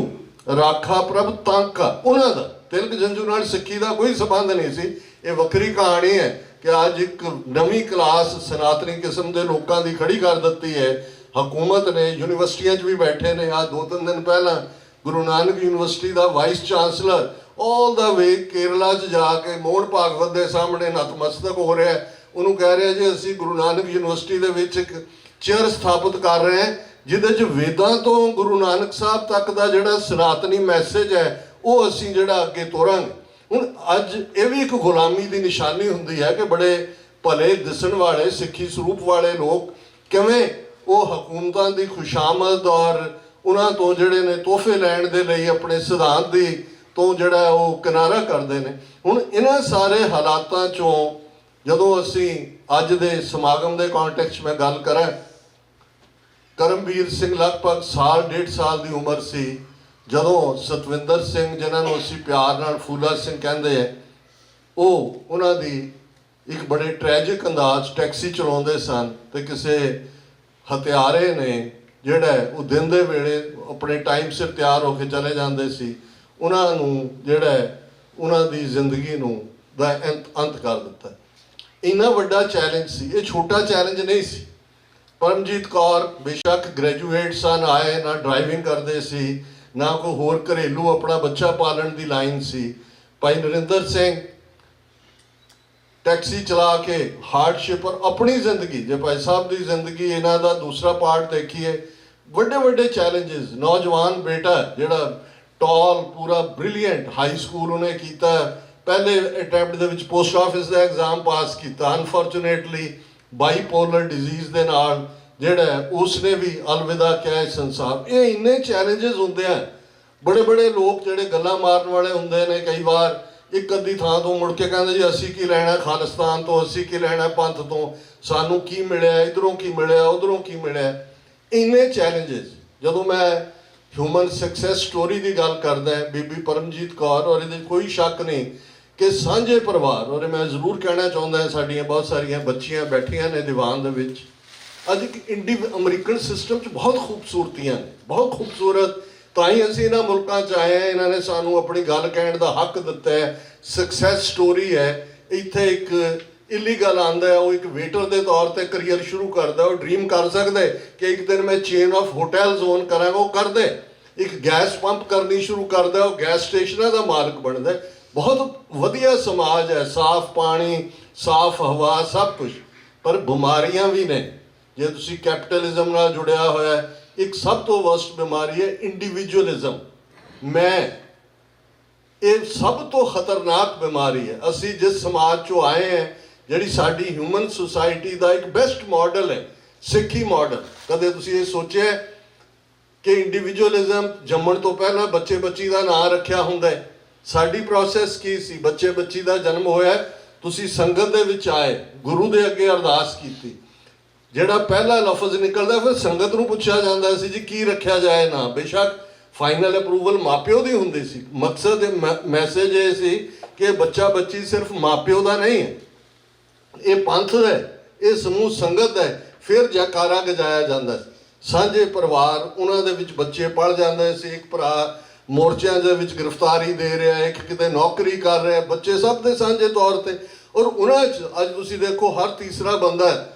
ਰਾਖਾ ਪ੍ਰਭ ਤਾਂਕਾ, ਉਹਨਾਂ ਦਾ ਤਿਲਕ ਜੰਝੂ ਨਾਲ ਸਿੱਖੀ ਦਾ ਕੋਈ ਸੰਬੰਧ ਨਹੀਂ ਸੀ। ਇਹ ਵੱਖਰੀ ਕਹਾਣੀ ਹੈ ਕਿ ਅੱਜ ਇੱਕ ਨਵੀਂ ਕਲਾਸ ਸਨਾਤਨੀ ਕਿਸਮ ਦੇ ਲੋਕਾਂ ਦੀ ਖੜੀ ਕਰ ਦਿੱਤੀ ਹੈ। ਹਕੂਮਤ ਨੇ, ਯੂਨੀਵਰਸਿਟੀਆਂ 'ਚ ਵੀ ਬੈਠੇ ਨੇ। ਆ 2-3 ਦਿਨ ਪਹਿਲਾਂ ਗੁਰੂ ਨਾਨਕ ਯੂਨੀਵਰਸਿਟੀ ਦਾ ਵਾਈਸ ਚਾਂਸਲਰ ਆਲ ਦਾ ਵੇ ਕੇਰਲਾ 'ਚ ਜਾ ਕੇ ਮੋਹਨ ਭਾਗਵਤ ਦੇ ਸਾਹਮਣੇ ਨਤਮਸਤਕ ਹੋ ਰਿਹਾ, ਉਹਨੂੰ ਕਹਿ ਰਿਹਾ ਜੀ ਅਸੀਂ ਗੁਰੂ ਨਾਨਕ ਯੂਨੀਵਰਸਿਟੀ ਦੇ ਵਿੱਚ ਇੱਕ ਚੇਅਰ ਸਥਾਪਿਤ ਕਰ ਰਹੇ ਹਾਂ ਜਿਹਦੇ 'ਚ ਵੇਦਾਂ ਤੋਂ ਗੁਰੂ ਨਾਨਕ ਸਾਹਿਬ ਤੱਕ ਦਾ ਜਿਹੜਾ ਸਨਾਤਨੀ ਮੈਸੇਜ ਹੈ ਉਹ ਅਸੀਂ ਜਿਹੜਾ ਅੱਗੇ ਤੋਰਾਂਗੇ। ਹੁਣ ਅੱਜ ਇਹ ਵੀ ਇੱਕ ਗੁਲਾਮੀ ਦੀ ਨਿਸ਼ਾਨੀ ਹੁੰਦੀ ਹੈ ਕਿ ਬੜੇ ਭਲੇ ਦਿਸਣ ਵਾਲੇ ਸਿੱਖੀ ਸਰੂਪ ਵਾਲੇ ਲੋਕ ਕਿਵੇਂ ਉਹ ਹਕੂਮਤਾਂ ਦੀ ਖੁਸ਼ਾਮਦ ਔਰ ਉਹਨਾਂ ਤੋਂ ਜਿਹੜੇ ਨੇ ਤੋਹਫੇ ਲੈਣ ਦੇ ਲਈ ਆਪਣੇ ਸਿਧਾਂਤ ਦੀ ਤੋਂ ਜਿਹੜਾ ਉਹ ਕਿਨਾਰਾ ਕਰਦੇ ਨੇ। ਹੁਣ ਇਹਨਾਂ ਸਾਰੇ ਹਾਲਾਤਾਂ 'ਚੋਂ ਜਦੋਂ ਅਸੀਂ ਅੱਜ ਦੇ ਸਮਾਗਮ ਦੇ ਕੰਟੈਕਸਟ ਮੈਂ ਗੱਲ ਕਰਾਂ, ਕਰਮਵੀਰ ਸਿੰਘ ਲਗਭਗ ਸਾਲ ਡੇਢ ਸਾਲ ਦੀ ਉਮਰ ਸੀ ਜਦੋਂ ਸਤਵਿੰਦਰ ਸਿੰਘ, ਜਿਨ੍ਹਾਂ ਨੂੰ ਅਸੀਂ ਪਿਆਰ ਨਾਲ ਫੂਲਾ ਸਿੰਘ ਕਹਿੰਦੇ ਹੈ, ਉਹ ਉਹਨਾਂ ਦੀ ਇੱਕ ਬੜੇ ਟ੍ਰੈਜਿਕ ਅੰਦਾਜ਼ ਟੈਕਸੀ ਚਲਾਉਂਦੇ ਸਨ ਤੇ ਕਿਸੇ ਹਥਿਆਰੇ ਨੇ ਜਿਹੜਾ ਉਹ ਦਿਨ ਦੇ ਵੇਲੇ ਆਪਣੇ ਟਾਈਮ ਸਿਰ ਤਿਆਰ ਹੋ ਕੇ ਚਲੇ ਜਾਂਦੇ ਸੀ, ਉਹਨਾਂ ਨੂੰ ਜਿਹੜਾ ਉਹਨਾਂ ਦੀ ਜ਼ਿੰਦਗੀ ਨੂੰ ਦਾ ਅੰਤ ਕਰ ਦਿੱਤਾ। ਇੰਨਾ ਵੱਡਾ ਚੈਲੰਜ ਸੀ, ਇਹ ਛੋਟਾ ਚੈਲੰਜ ਨਹੀਂ ਸੀ। ਪਰਮਜੀਤ ਕੌਰ ਬੇਸ਼ੱਕ ਗ੍ਰੈਜੂਏਟ ਸਨ, ਆਏ ਨਾ ਡਰਾਈਵਿੰਗ ਕਰਦੇ ਸੀ ਨਾ ਕੋਈ ਹੋਰ ਘਰੇਲੂ ਆਪਣਾ ਬੱਚਾ ਪਾਲਣ ਦੀ ਲਾਈਨ ਸੀ। ਭਾਈ ਨਰਿੰਦਰ ਸਿੰਘ ਟੈਕਸੀ ਚਲਾ ਕੇ ਹਾਰਡਸ਼ਿਪ ਔਰ ਆਪਣੀ ਜ਼ਿੰਦਗੀ, ਜੇ ਭਾਈ ਸਾਹਿਬ ਦੀ ਜ਼ਿੰਦਗੀ ਇਹਨਾਂ ਦਾ ਦੂਸਰਾ ਪਾਰਟ ਦੇਖੀਏ, ਵੱਡੇ ਵੱਡੇ ਚੈਲੰਜਸ। ਨੌਜਵਾਨ ਬੇਟਾ ਜਿਹੜਾ ਟਾਲ ਪੂਰਾ ਬ੍ਰਿਲੀਅੰਟ ਹਾਈ ਸਕੂਲ ਉਹਨੇ ਕੀਤਾ, ਪਹਿਲੇ ਅਟੈਂਪਟ ਦੇ ਵਿੱਚ ਪੋਸਟ ਆਫਿਸ ਦਾ ਐਗਜ਼ਾਮ ਪਾਸ ਕੀਤਾ, ਅਨਫੋਰਚੂਨੇਟਲੀ ਬਾਈਪੋਲਰ ਡਿਜ਼ੀਜ਼ ਦੇ ਨਾਲ ਜਿਹੜਾ ਉਸਨੇ ਵੀ ਅਲਵਿਦਾ ਕਿਹਾ ਇਸ ਸੰਸਾਰ। ਇਹ ਇੰਨੇ ਚੈਲੰਜਸ ਹੁੰਦੇ ਆ। ਬੜੇ ਬੜੇ ਲੋਕ ਜਿਹੜੇ ਗੱਲਾਂ ਮਾਰਨ ਵਾਲੇ ਹੁੰਦੇ ਨੇ, ਕਈ ਵਾਰ ਇੱਕ ਅੱਧੀ ਥਾਂ ਤੋਂ ਮੁੜ ਕੇ ਕਹਿੰਦੇ ਜੀ ਅਸੀਂ ਕੀ ਲੈਣਾ ਖਾਲਿਸਤਾਨ ਤੋਂ, ਅਸੀਂ ਕੀ ਲੈਣਾ ਪੰਥ ਤੋਂ, ਸਾਨੂੰ ਕੀ ਮਿਲਿਆ, ਇੱਧਰੋਂ ਕੀ ਮਿਲਿਆ, ਉੱਧਰੋਂ ਕੀ ਮਿਲਿਆ। ਇੰਨੇ ਚੈਲੰਜਸ। ਜਦੋਂ ਮੈਂ ਹਿਊਮਨ ਸਕਸੈਸ ਸਟੋਰੀ ਦੀ ਗੱਲ ਕਰਦਾ ਬੀਬੀ ਪਰਮਜੀਤ ਕੌਰ, ਔਰ ਇਹਦੇ ਕੋਈ ਸ਼ੱਕ ਨਹੀਂ ਕਿ ਸਾਂਝੇ ਪਰਿਵਾਰ, ਔਰ ਮੈਂ ਜ਼ਰੂਰ ਕਹਿਣਾ ਚਾਹੁੰਦਾ ਸਾਡੀਆਂ ਬਹੁਤ ਸਾਰੀਆਂ ਬੱਚੀਆਂ ਬੈਠੀਆਂ ਨੇ ਦੀਵਾਨ ਦੇ ਵਿੱਚ, ਅੱਜ ਇੱਕ ਅਮਰੀਕਨ ਸਿਸਟਮ 'ਚ ਬਹੁਤ ਖੂਬਸੂਰਤੀਆਂ ਨੇ, ਬਹੁਤ ਖੂਬਸੂਰਤ। ਤਾਂ ਹੀ ਅਸੀਂ ਇਹਨਾਂ ਮੁਲਕਾਂ 'ਚ ਆਏ ਹਾਂ, ਇਹਨਾਂ ਨੇ ਸਾਨੂੰ ਆਪਣੀ ਗੱਲ ਕਹਿਣ ਦਾ ਹੱਕ ਦਿੱਤਾ ਹੈ। ਸਕਸੈਸ ਸਟੋਰੀ ਹੈ। ਇੱਥੇ ਇੱਕ ਇਲੀਗਲ ਆਉਂਦਾ ਹੈ, ਉਹ ਇੱਕ ਵੇਟਰ ਦੇ ਤੌਰ ਤੇ ਕਰੀਅਰ ਸ਼ੁਰੂ ਕਰਦਾ, ਉਹ ਡ੍ਰੀਮ ਕਰ ਸਕਦਾ ਕਿ ਇੱਕ ਦਿਨ ਮੈਂ ਚੇਨ ਆਫ ਹੋਟਲਸ ਓਨ ਕਰਾਂਗਾ, ਉਹ ਕਰਦੇ। ਇੱਕ ਗੈਸ ਪੰਪ ਕਰਨੀ ਸ਼ੁਰੂ ਕਰਦਾ, ਉਹ ਗੈਸ ਸਟੇਸ਼ਨਾਂ ਦਾ ਮਾਲਕ ਬਣਦਾ। ਬਹੁਤ ਵਧੀਆ ਸਮਾਜ ਹੈ, ਸਾਫ਼ ਪਾਣੀ, ਸਾਫ਼ ਹਵਾ, ਸਭ ਕੁਝ। ਪਰ ਬਿਮਾਰੀਆਂ ਵੀ ਨੇ। ਜੇ ਤੁਸੀਂ ਕੈਪੀਟਲਿਜ਼ਮ ਨਾਲ ਜੁੜਿਆ ਹੋਇਆ, ਇੱਕ ਸਭ ਤੋਂ ਵਰਸਟ ਬਿਮਾਰੀ ਹੈ ਇੰਡੀਵਿਜੂਅਲਿਜ਼ਮ। ਮੈਂ, ਇਹ ਸਭ ਤੋਂ ਖਤਰਨਾਕ ਬਿਮਾਰੀ ਹੈ। ਅਸੀਂ ਜਿਸ ਸਮਾਜ 'ਚੋਂ ਆਏ ਹਾਂ, ਜਿਹੜੀ ਸਾਡੀ ਹਿਊਮਨ ਸੁਸਾਇਟੀ ਦਾ ਇੱਕ ਬੈਸਟ ਮਾਡਲ ਹੈ ਸਿੱਖੀ ਮਾਡਲ। ਕਦੇ ਤੁਸੀਂ ਇਹ ਸੋਚਿਆ ਕਿ ਇੰਡੀਵਿਜੂਅਲਿਜ਼ਮ ਜੰਮਣ ਤੋਂ ਪਹਿਲਾਂ ਬੱਚੇ ਬੱਚੀ ਦਾ ਨਾਂ ਰੱਖਿਆ ਹੁੰਦਾ ਹੈ? ਸਾਡੀ ਪ੍ਰੋਸੈਸ ਕੀ ਸੀ? ਬੱਚੇ ਬੱਚੀ ਦਾ ਜਨਮ ਹੋਇਆ, ਤੁਸੀਂ ਸੰਗਤ ਦੇ ਵਿੱਚ ਆਏ, ਗੁਰੂ ਦੇ ਅੱਗੇ ਅਰਦਾਸ ਕੀਤੀ, ਜਿਹੜਾ ਪਹਿਲਾ ਲਫ਼ਜ਼ ਨਿਕਲਦਾ ਫਿਰ ਸੰਗਤ ਨੂੰ ਪੁੱਛਿਆ ਜਾਂਦਾ ਸੀ ਜੀ ਕੀ ਰੱਖਿਆ ਜਾਏ ਨਾ। ਬੇਸ਼ੱਕ ਫਾਈਨਲ ਅਪਰੂਵਲ ਮਾਪਿਓ ਦੀ ਹੁੰਦੀ ਸੀ। ਮਕਸਦ ਮੈਸੇਜ ਇਹ ਸੀ ਕਿ ਬੱਚਾ ਬੱਚੀ ਸਿਰਫ ਮਾਪਿਓ ਦਾ ਨਹੀਂ ਹੈ, ਇਹ ਪੰਥ ਹੈ, ਇਹ ਸਮੂਹ ਸੰਗਤ ਹੈ। ਫਿਰ ਜੈਕਾਰਾ ਗਜਾਇਆ ਜਾਂਦਾ ਸੀ। ਸਾਂਝੇ ਪਰਿਵਾਰ, ਉਹਨਾਂ ਦੇ ਵਿੱਚ ਬੱਚੇ ਪੜ੍ਹ ਜਾਂਦੇ ਸੀ। ਇੱਕ ਭਰਾ ਮੋਰਚਿਆਂ ਦੇ ਵਿੱਚ ਗ੍ਰਿਫਤਾਰੀ ਦੇ ਰਿਹਾ, ਇੱਕ ਕਿਤੇ ਨੌਕਰੀ ਕਰ ਰਿਹਾ, ਬੱਚੇ ਸਭ ਦੇ ਸਾਂਝੇ ਤੌਰ ਤੇ। ਔਰ ਉਹਨਾਂ 'ਚ ਅੱਜ ਤੁਸੀਂ ਦੇਖੋ ਹਰ ਤੀਸਰਾ ਬੰਦਾ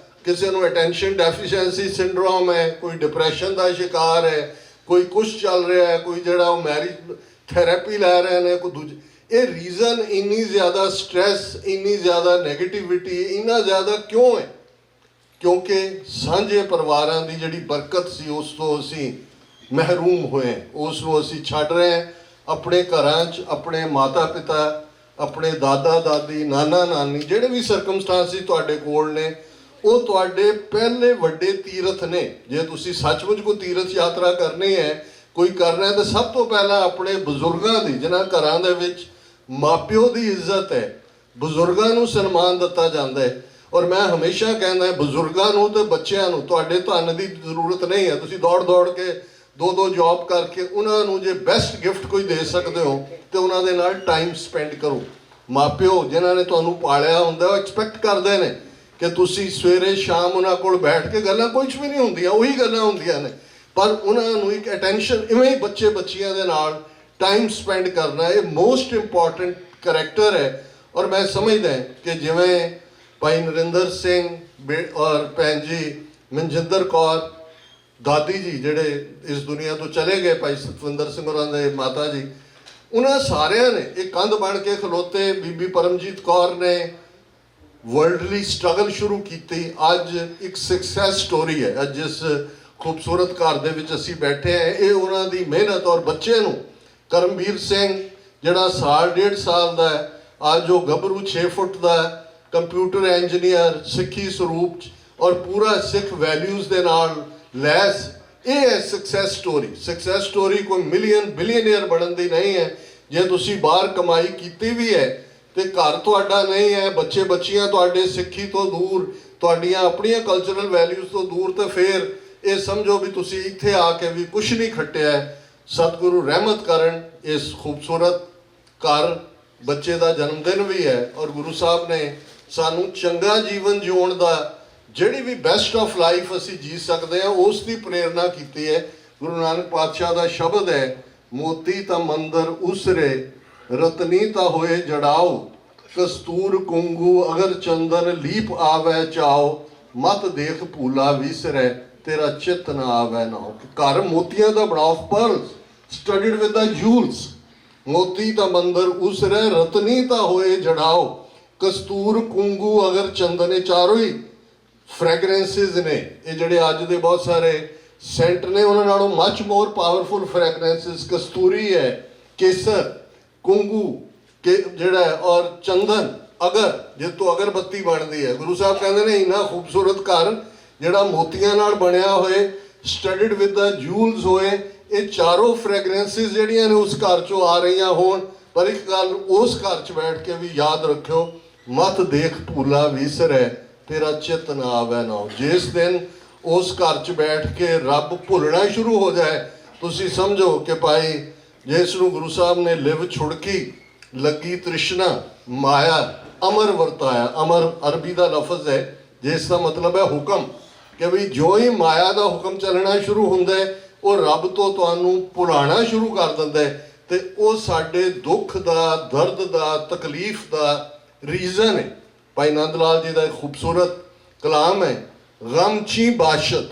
ਕਿਸੇ ਨੂੰ ਅਟੈਂਸ਼ਨ ਡੈਫੀਸ਼ੀਐਂਸੀ ਸਿੰਡਰੋਮ ਹੈ, ਕੋਈ ਡਿਪਰੈਸ਼ਨ ਦਾ ਸ਼ਿਕਾਰ ਹੈ, ਕੋਈ ਕੁਛ ਚੱਲ ਰਿਹਾ ਹੈ, ਕੋਈ ਜਿਹੜਾ ਉਹ ਮੈਰਿਜ ਥੈਰੇਪੀ ਲੈ ਰਹੇ ਨੇ, ਕੋਈ ਦੂਜੇ। ਇਹ ਰੀਜ਼ਨ ਇੰਨੀ ਜ਼ਿਆਦਾ ਸਟ੍ਰੈਸ, ਇੰਨੀ ਜ਼ਿਆਦਾ ਨੈਗੇਟਿਵਿਟੀ ਇੰਨਾ ਜ਼ਿਆਦਾ ਕਿਉਂ ਹੈ? ਕਿਉਂਕਿ ਸਾਂਝੇ ਪਰਿਵਾਰਾਂ ਦੀ ਜਿਹੜੀ ਬਰਕਤ ਸੀ ਉਸ ਤੋਂ ਅਸੀਂ ਮਹਿਰੂਮ ਹੋਏ, ਉਸ ਨੂੰ ਅਸੀਂ ਛੱਡ ਰਹੇ ਹਾਂ। ਆਪਣੇ ਘਰਾਂ 'ਚ ਆਪਣੇ ਮਾਤਾ ਪਿਤਾ, ਆਪਣੇ ਦਾਦਾ ਦਾਦੀ, ਨਾਨਾ ਨਾਨੀ, ਜਿਹੜੇ ਵੀ ਸਰਕਮਸਟੈਂਸਿਸ ਤੁਹਾਡੇ ਕੋਲ ਨੇ, ਉਹ ਤੁਹਾਡੇ ਪਹਿਲੇ ਵੱਡੇ ਤੀਰਥ ਨੇ। ਜੇ ਤੁਸੀਂ ਸੱਚਮੁੱਚ ਕੋਈ ਤੀਰਥ ਯਾਤਰਾ ਕਰਨੀ ਹੈ, ਕੋਈ ਕਰਨਾ ਹੈ, ਤਾਂ ਸਭ ਤੋਂ ਪਹਿਲਾਂ ਆਪਣੇ ਬਜ਼ੁਰਗਾਂ ਦੀ, ਜਿਨ੍ਹਾਂ ਘਰਾਂ ਦੇ ਵਿੱਚ ਮਾਪਿਓ ਦੀ ਇੱਜ਼ਤ ਹੈ, ਬਜ਼ੁਰਗਾਂ ਨੂੰ ਸਨਮਾਨ ਦਿੱਤਾ ਜਾਂਦਾ ਹੈ। ਔਰ ਮੈਂ ਹਮੇਸ਼ਾ ਕਹਿੰਦਾ ਬਜ਼ੁਰਗਾਂ ਨੂੰ ਤੇ ਬੱਚਿਆਂ ਨੂੰ ਤੁਹਾਡੇ ਧਨ ਦੀ ਜ਼ਰੂਰਤ ਨਹੀਂ ਹੈ। ਤੁਸੀਂ ਦੌੜ ਦੌੜ ਕੇ ਦੋ ਜੌਬ ਕਰਕੇ ਉਹਨਾਂ ਨੂੰ ਜੇ ਬੈਸਟ ਗਿਫਟ ਕੋਈ ਦੇ ਸਕਦੇ ਹੋ ਤੇ ਉਹਨਾਂ ਦੇ ਨਾਲ ਟਾਈਮ ਸਪੈਂਡ ਕਰੋ। ਮਾਪਿਓ ਜਿਨ੍ਹਾਂ ਨੇ ਤੁਹਾਨੂੰ ਪਾਲਿਆ ਹੁੰਦਾ, ਉਹ ਐਕਸਪੈਕਟ ਕਰਦੇ ਨੇ ਕਿ ਤੁਸੀਂ ਸਵੇਰੇ ਸ਼ਾਮ ਉਹਨਾਂ ਕੋਲ ਬੈਠ ਕੇ, ਗੱਲਾਂ ਕੁਝ ਵੀ ਨਹੀਂ ਹੁੰਦੀਆਂ, ਉਹੀ ਗੱਲਾਂ ਹੁੰਦੀਆਂ ਨੇ, ਪਰ ਉਹਨਾਂ ਨੂੰ ਇੱਕ ਅਟੈਂਸ਼ਨ, ਇਵੇਂ ਹੀ ਬੱਚੇ ਬੱਚੀਆਂ ਦੇ ਨਾਲ ਟਾਈਮ ਸਪੈਂਡ ਕਰਨਾ, ਇਹ ਮੋਸਟ ਇੰਪੋਰਟੈਂਟ ਕਰੈਕਟਰ ਹੈ। ਔਰ ਮੈਂ ਸਮਝਦਾ ਕਿ ਜਿਵੇਂ ਭਾਈ ਨਰਿੰਦਰ ਸਿੰਘ ਔਰ ਭੈਣ ਜੀ ਮਨਜਿੰਦਰ ਕੌਰ ਦਾਦੀ ਜੀ ਜਿਹੜੇ ਇਸ ਦੁਨੀਆ ਤੋਂ ਚਲੇ ਗਏ, ਭਾਈ ਸਤਵਿੰਦਰ ਸਿੰਘ ਹੋਰਾਂ ਦੇ ਮਾਤਾ ਜੀ, ਉਹਨਾਂ ਸਾਰਿਆਂ ਨੇ ਇੱਕ ਕੰਧ ਬਣ ਕੇ ਖਲੋਤੇ। ਬੀਬੀ ਪਰਮਜੀਤ ਕੌਰ ਨੇ ਵਰਲਡਲੀ ਸਟਰਗਲ ਸ਼ੁਰੂ ਕੀਤੀ, ਅੱਜ ਇੱਕ ਸਕਸੈਸ ਸਟੋਰੀ ਹੈ। ਅੱਜ ਜਿਸ ਖੂਬਸੂਰਤ ਘਰ ਦੇ ਵਿੱਚ ਅਸੀਂ ਬੈਠੇ ਹਾਂ, ਇਹ ਉਹਨਾਂ ਦੀ ਮਿਹਨਤ। ਔਰ ਬੱਚੇ ਨੂੰ ਕਰਮਵੀਰ ਸਿੰਘ ਜਿਹੜਾ ਸਾਲ 1.5 ਸਾਲ ਦਾ ਹੈ, ਅੱਜ ਉਹ ਗੱਭਰੂ 6 ਫੁੱਟ ਦਾ ਕੰਪਿਊਟਰ ਇੰਜੀਨੀਅਰ, ਸਿੱਖੀ ਸਰੂਪ 'ਚ ਔਰ ਪੂਰਾ ਸਿੱਖ ਵੈਲਿਊਜ਼ ਦੇ ਨਾਲ ਲੈਸ। ਇਹ ਹੈ ਸਕਸੈਸ ਸਟੋਰੀ। ਸਕਸੈਸ ਸਟੋਰੀ ਕੋਈ ਮਿਲੀਅਨ ਬਿਲੀਅਨਰ ਬਣਨ ਦੀ ਨਹੀਂ ਹੈ। ਜੇ ਤੁਸੀਂ ਬਾਹਰ ਕਮਾਈ ਕੀਤੀ ਵੀ ਹੈ ਤੇ ਘਰ ਤੁਹਾਡਾ ਨਹੀਂ ਹੈ, ਬੱਚੇ ਬੱਚੀਆਂ ਤੁਹਾਡੇ ਸਿੱਖੀ ਤੋਂ ਦੂਰ, ਤੁਹਾਡੀਆਂ ਆਪਣੀਆਂ ਕਲਚਰਲ ਵੈਲਿਊਜ਼ ਤੋਂ ਦੂਰ, ਤਾਂ ਫਿਰ ਇਹ ਸਮਝੋ ਵੀ ਤੁਸੀਂ ਇੱਥੇ ਆ ਕੇ ਵੀ ਕੁਛ ਨਹੀਂ ਖੱਟਿਆ ਹੈ। ਸਤਿਗੁਰੂ ਰਹਿਮਤ ਕਰਨ, ਇਸ ਖੂਬਸੂਰਤ ਘਰ ਬੱਚੇ ਦਾ ਜਨਮ ਦਿਨ ਵੀ ਹੈ ਔਰ ਗੁਰੂ ਸਾਹਿਬ ਨੇ ਸਾਨੂੰ ਚੰਗਾ ਜੀਵਨ ਜਿਉਣ ਦਾ, ਜਿਹੜੀ ਵੀ ਬੈਸਟ ਆਫ ਲਾਈਫ ਅਸੀਂ ਜੀ ਸਕਦੇ ਹਾਂ, ਉਸ ਦੀ ਪ੍ਰੇਰਨਾ ਕੀਤੀ ਹੈ। ਗੁਰੂ ਨਾਨਕ ਪਾਤਸ਼ਾਹ ਦਾ ਸ਼ਬਦ ਹੈ, ਮੋਤੀ ਤਾਂ ਮੰਦਰ ਉਸਰੇ, ਰਤਨੀ ਤਾਂ ਹੋਏ ਜੜਾਓ, ਕਸਤੂਰ ਕੁੰਗੂ ਅਗਰ ਚੰਦਨ ਲੀਪ ਆਵੈ ਚਾਓ, ਮਤ ਦੇਖ ਭੂਲਾ ਵਿਸਰੈ, ਤੇਰਾ ਚਿੱਤ ਨਾ ਆਵੈ ਨਾਉ। ਘਰ ਮੋਤੀਆਂ ਦਾ ਬਣਾਓ, pearls studded with the jewels. ਮੋਤੀ ਤਾਂ ਮੰਦਰ ਉਸਰੇ, ਰਤਨੀ ਤਾਂ ਹੋਏ ਜੜਾਓ, ਕਸਤੂਰ ਕੁੰਗੂ ਅਗਰ ਚੰਦਨ। ਇਹ ਚਾਰੋਂ ਹੀ ਫ੍ਰੈਗਰੈਂਸਿਸ ਨੇ। ਇਹ ਜਿਹੜੇ ਅੱਜ ਦੇ ਬਹੁਤ ਸਾਰੇ ਸੈਂਟ ਨੇ, ਉਹਨਾਂ ਨਾਲੋਂ ਮੱਚ ਮੋਰ ਪਾਵਰਫੁਲ ਫ੍ਰੈਗਰੈਂਸਿਸ ਕਸਤੂਰੀ ਹੈ, ਕੇਸਰ, ਕੁੰਗੂ ਜਿਹੜਾ ਹੈ, ਔਰ ਚੰਦਨ ਅਗਰ, ਜਿਸ ਤੋਂ ਅਗਰਬੱਤੀ ਬਣਦੀ ਹੈ। ਗੁਰੂ ਸਾਹਿਬ ਕਹਿੰਦੇ ਨੇ ਇੰਨਾ ਖੂਬਸੂਰਤ ਘਰ ਜਿਹੜਾ ਮੋਤੀਆਂ ਨਾਲ ਬਣਿਆ ਹੋਏ, ਸਟੱਡੀਡ ਵਿਦ ਦ ਜੂਲਸ ਹੋਏ, ਇਹ ਚਾਰੋਂ ਫ੍ਰੈਗਰੈਂਸਿਸ ਜਿਹੜੀਆਂ ਨੇ ਉਸ ਘਰ 'ਚੋਂ ਆ ਰਹੀਆਂ ਹੋਣ। ਪਰ ਇੱਕ ਗੱਲ ਉਸ ਘਰ 'ਚ ਬੈਠ ਕੇ ਵੀ ਯਾਦ ਰੱਖਿਓ, ਮਤ ਦੇਖ ਭੂਲਾ ਵਿਸਰੈ, ਤੇਰਾ ਚਿੱਤ ਨਾ ਆਵੈ ਨਾਉ। ਜਿਸ ਦਿਨ ਉਸ ਘਰ 'ਚ ਬੈਠ ਕੇ ਰੱਬ ਭੁੱਲਣਾ ਸ਼ੁਰੂ ਹੋ ਜਾਏ, ਤੁਸੀਂ ਸਮਝੋ ਕਿ ਭਾਈ ਜਿਸ ਨੂੰ ਗੁਰੂ ਸਾਹਿਬ ਨੇ ਲਿਵ ਛੁੜਕੀ, ਲੱਗੀ ਤ੍ਰਿਸ਼ਨਾ, ਮਾਇਆ ਅਮਰ ਵਰਤਾਇਆ। ਅਮਰ ਅਰਬੀ ਦਾ ਲਫ਼ਜ਼ ਹੈ, ਜਿਸ ਦਾ ਮਤਲਬ ਹੈ ਹੁਕਮ, ਕਿ ਵੀ ਜੋ ਹੀ ਮਾਇਆ ਦਾ ਹੁਕਮ ਚੱਲਣਾ ਸ਼ੁਰੂ ਹੁੰਦਾ ਹੈ, ਉਹ ਰੱਬ ਤੋਂ ਤੁਹਾਨੂੰ ਭੁਲਾਣਾ ਸ਼ੁਰੂ ਕਰ ਦਿੰਦਾ ਹੈ। ਤੇ ਉਹ ਸਾਡੇ ਦੁੱਖ ਦਾ, ਦਰਦ ਦਾ, ਤਕਲੀਫ ਦਾ ਰੀਜ਼ਨ ਹੈ। ਭਾਈ ਨੰਦ ਲਾਲ ਜੀ ਦਾ ਇੱਕ ਖੂਬਸੂਰਤ ਕਲਾਮ ਹੈ, ਗਮ ਚੀ ਬਾਸ਼ਤ,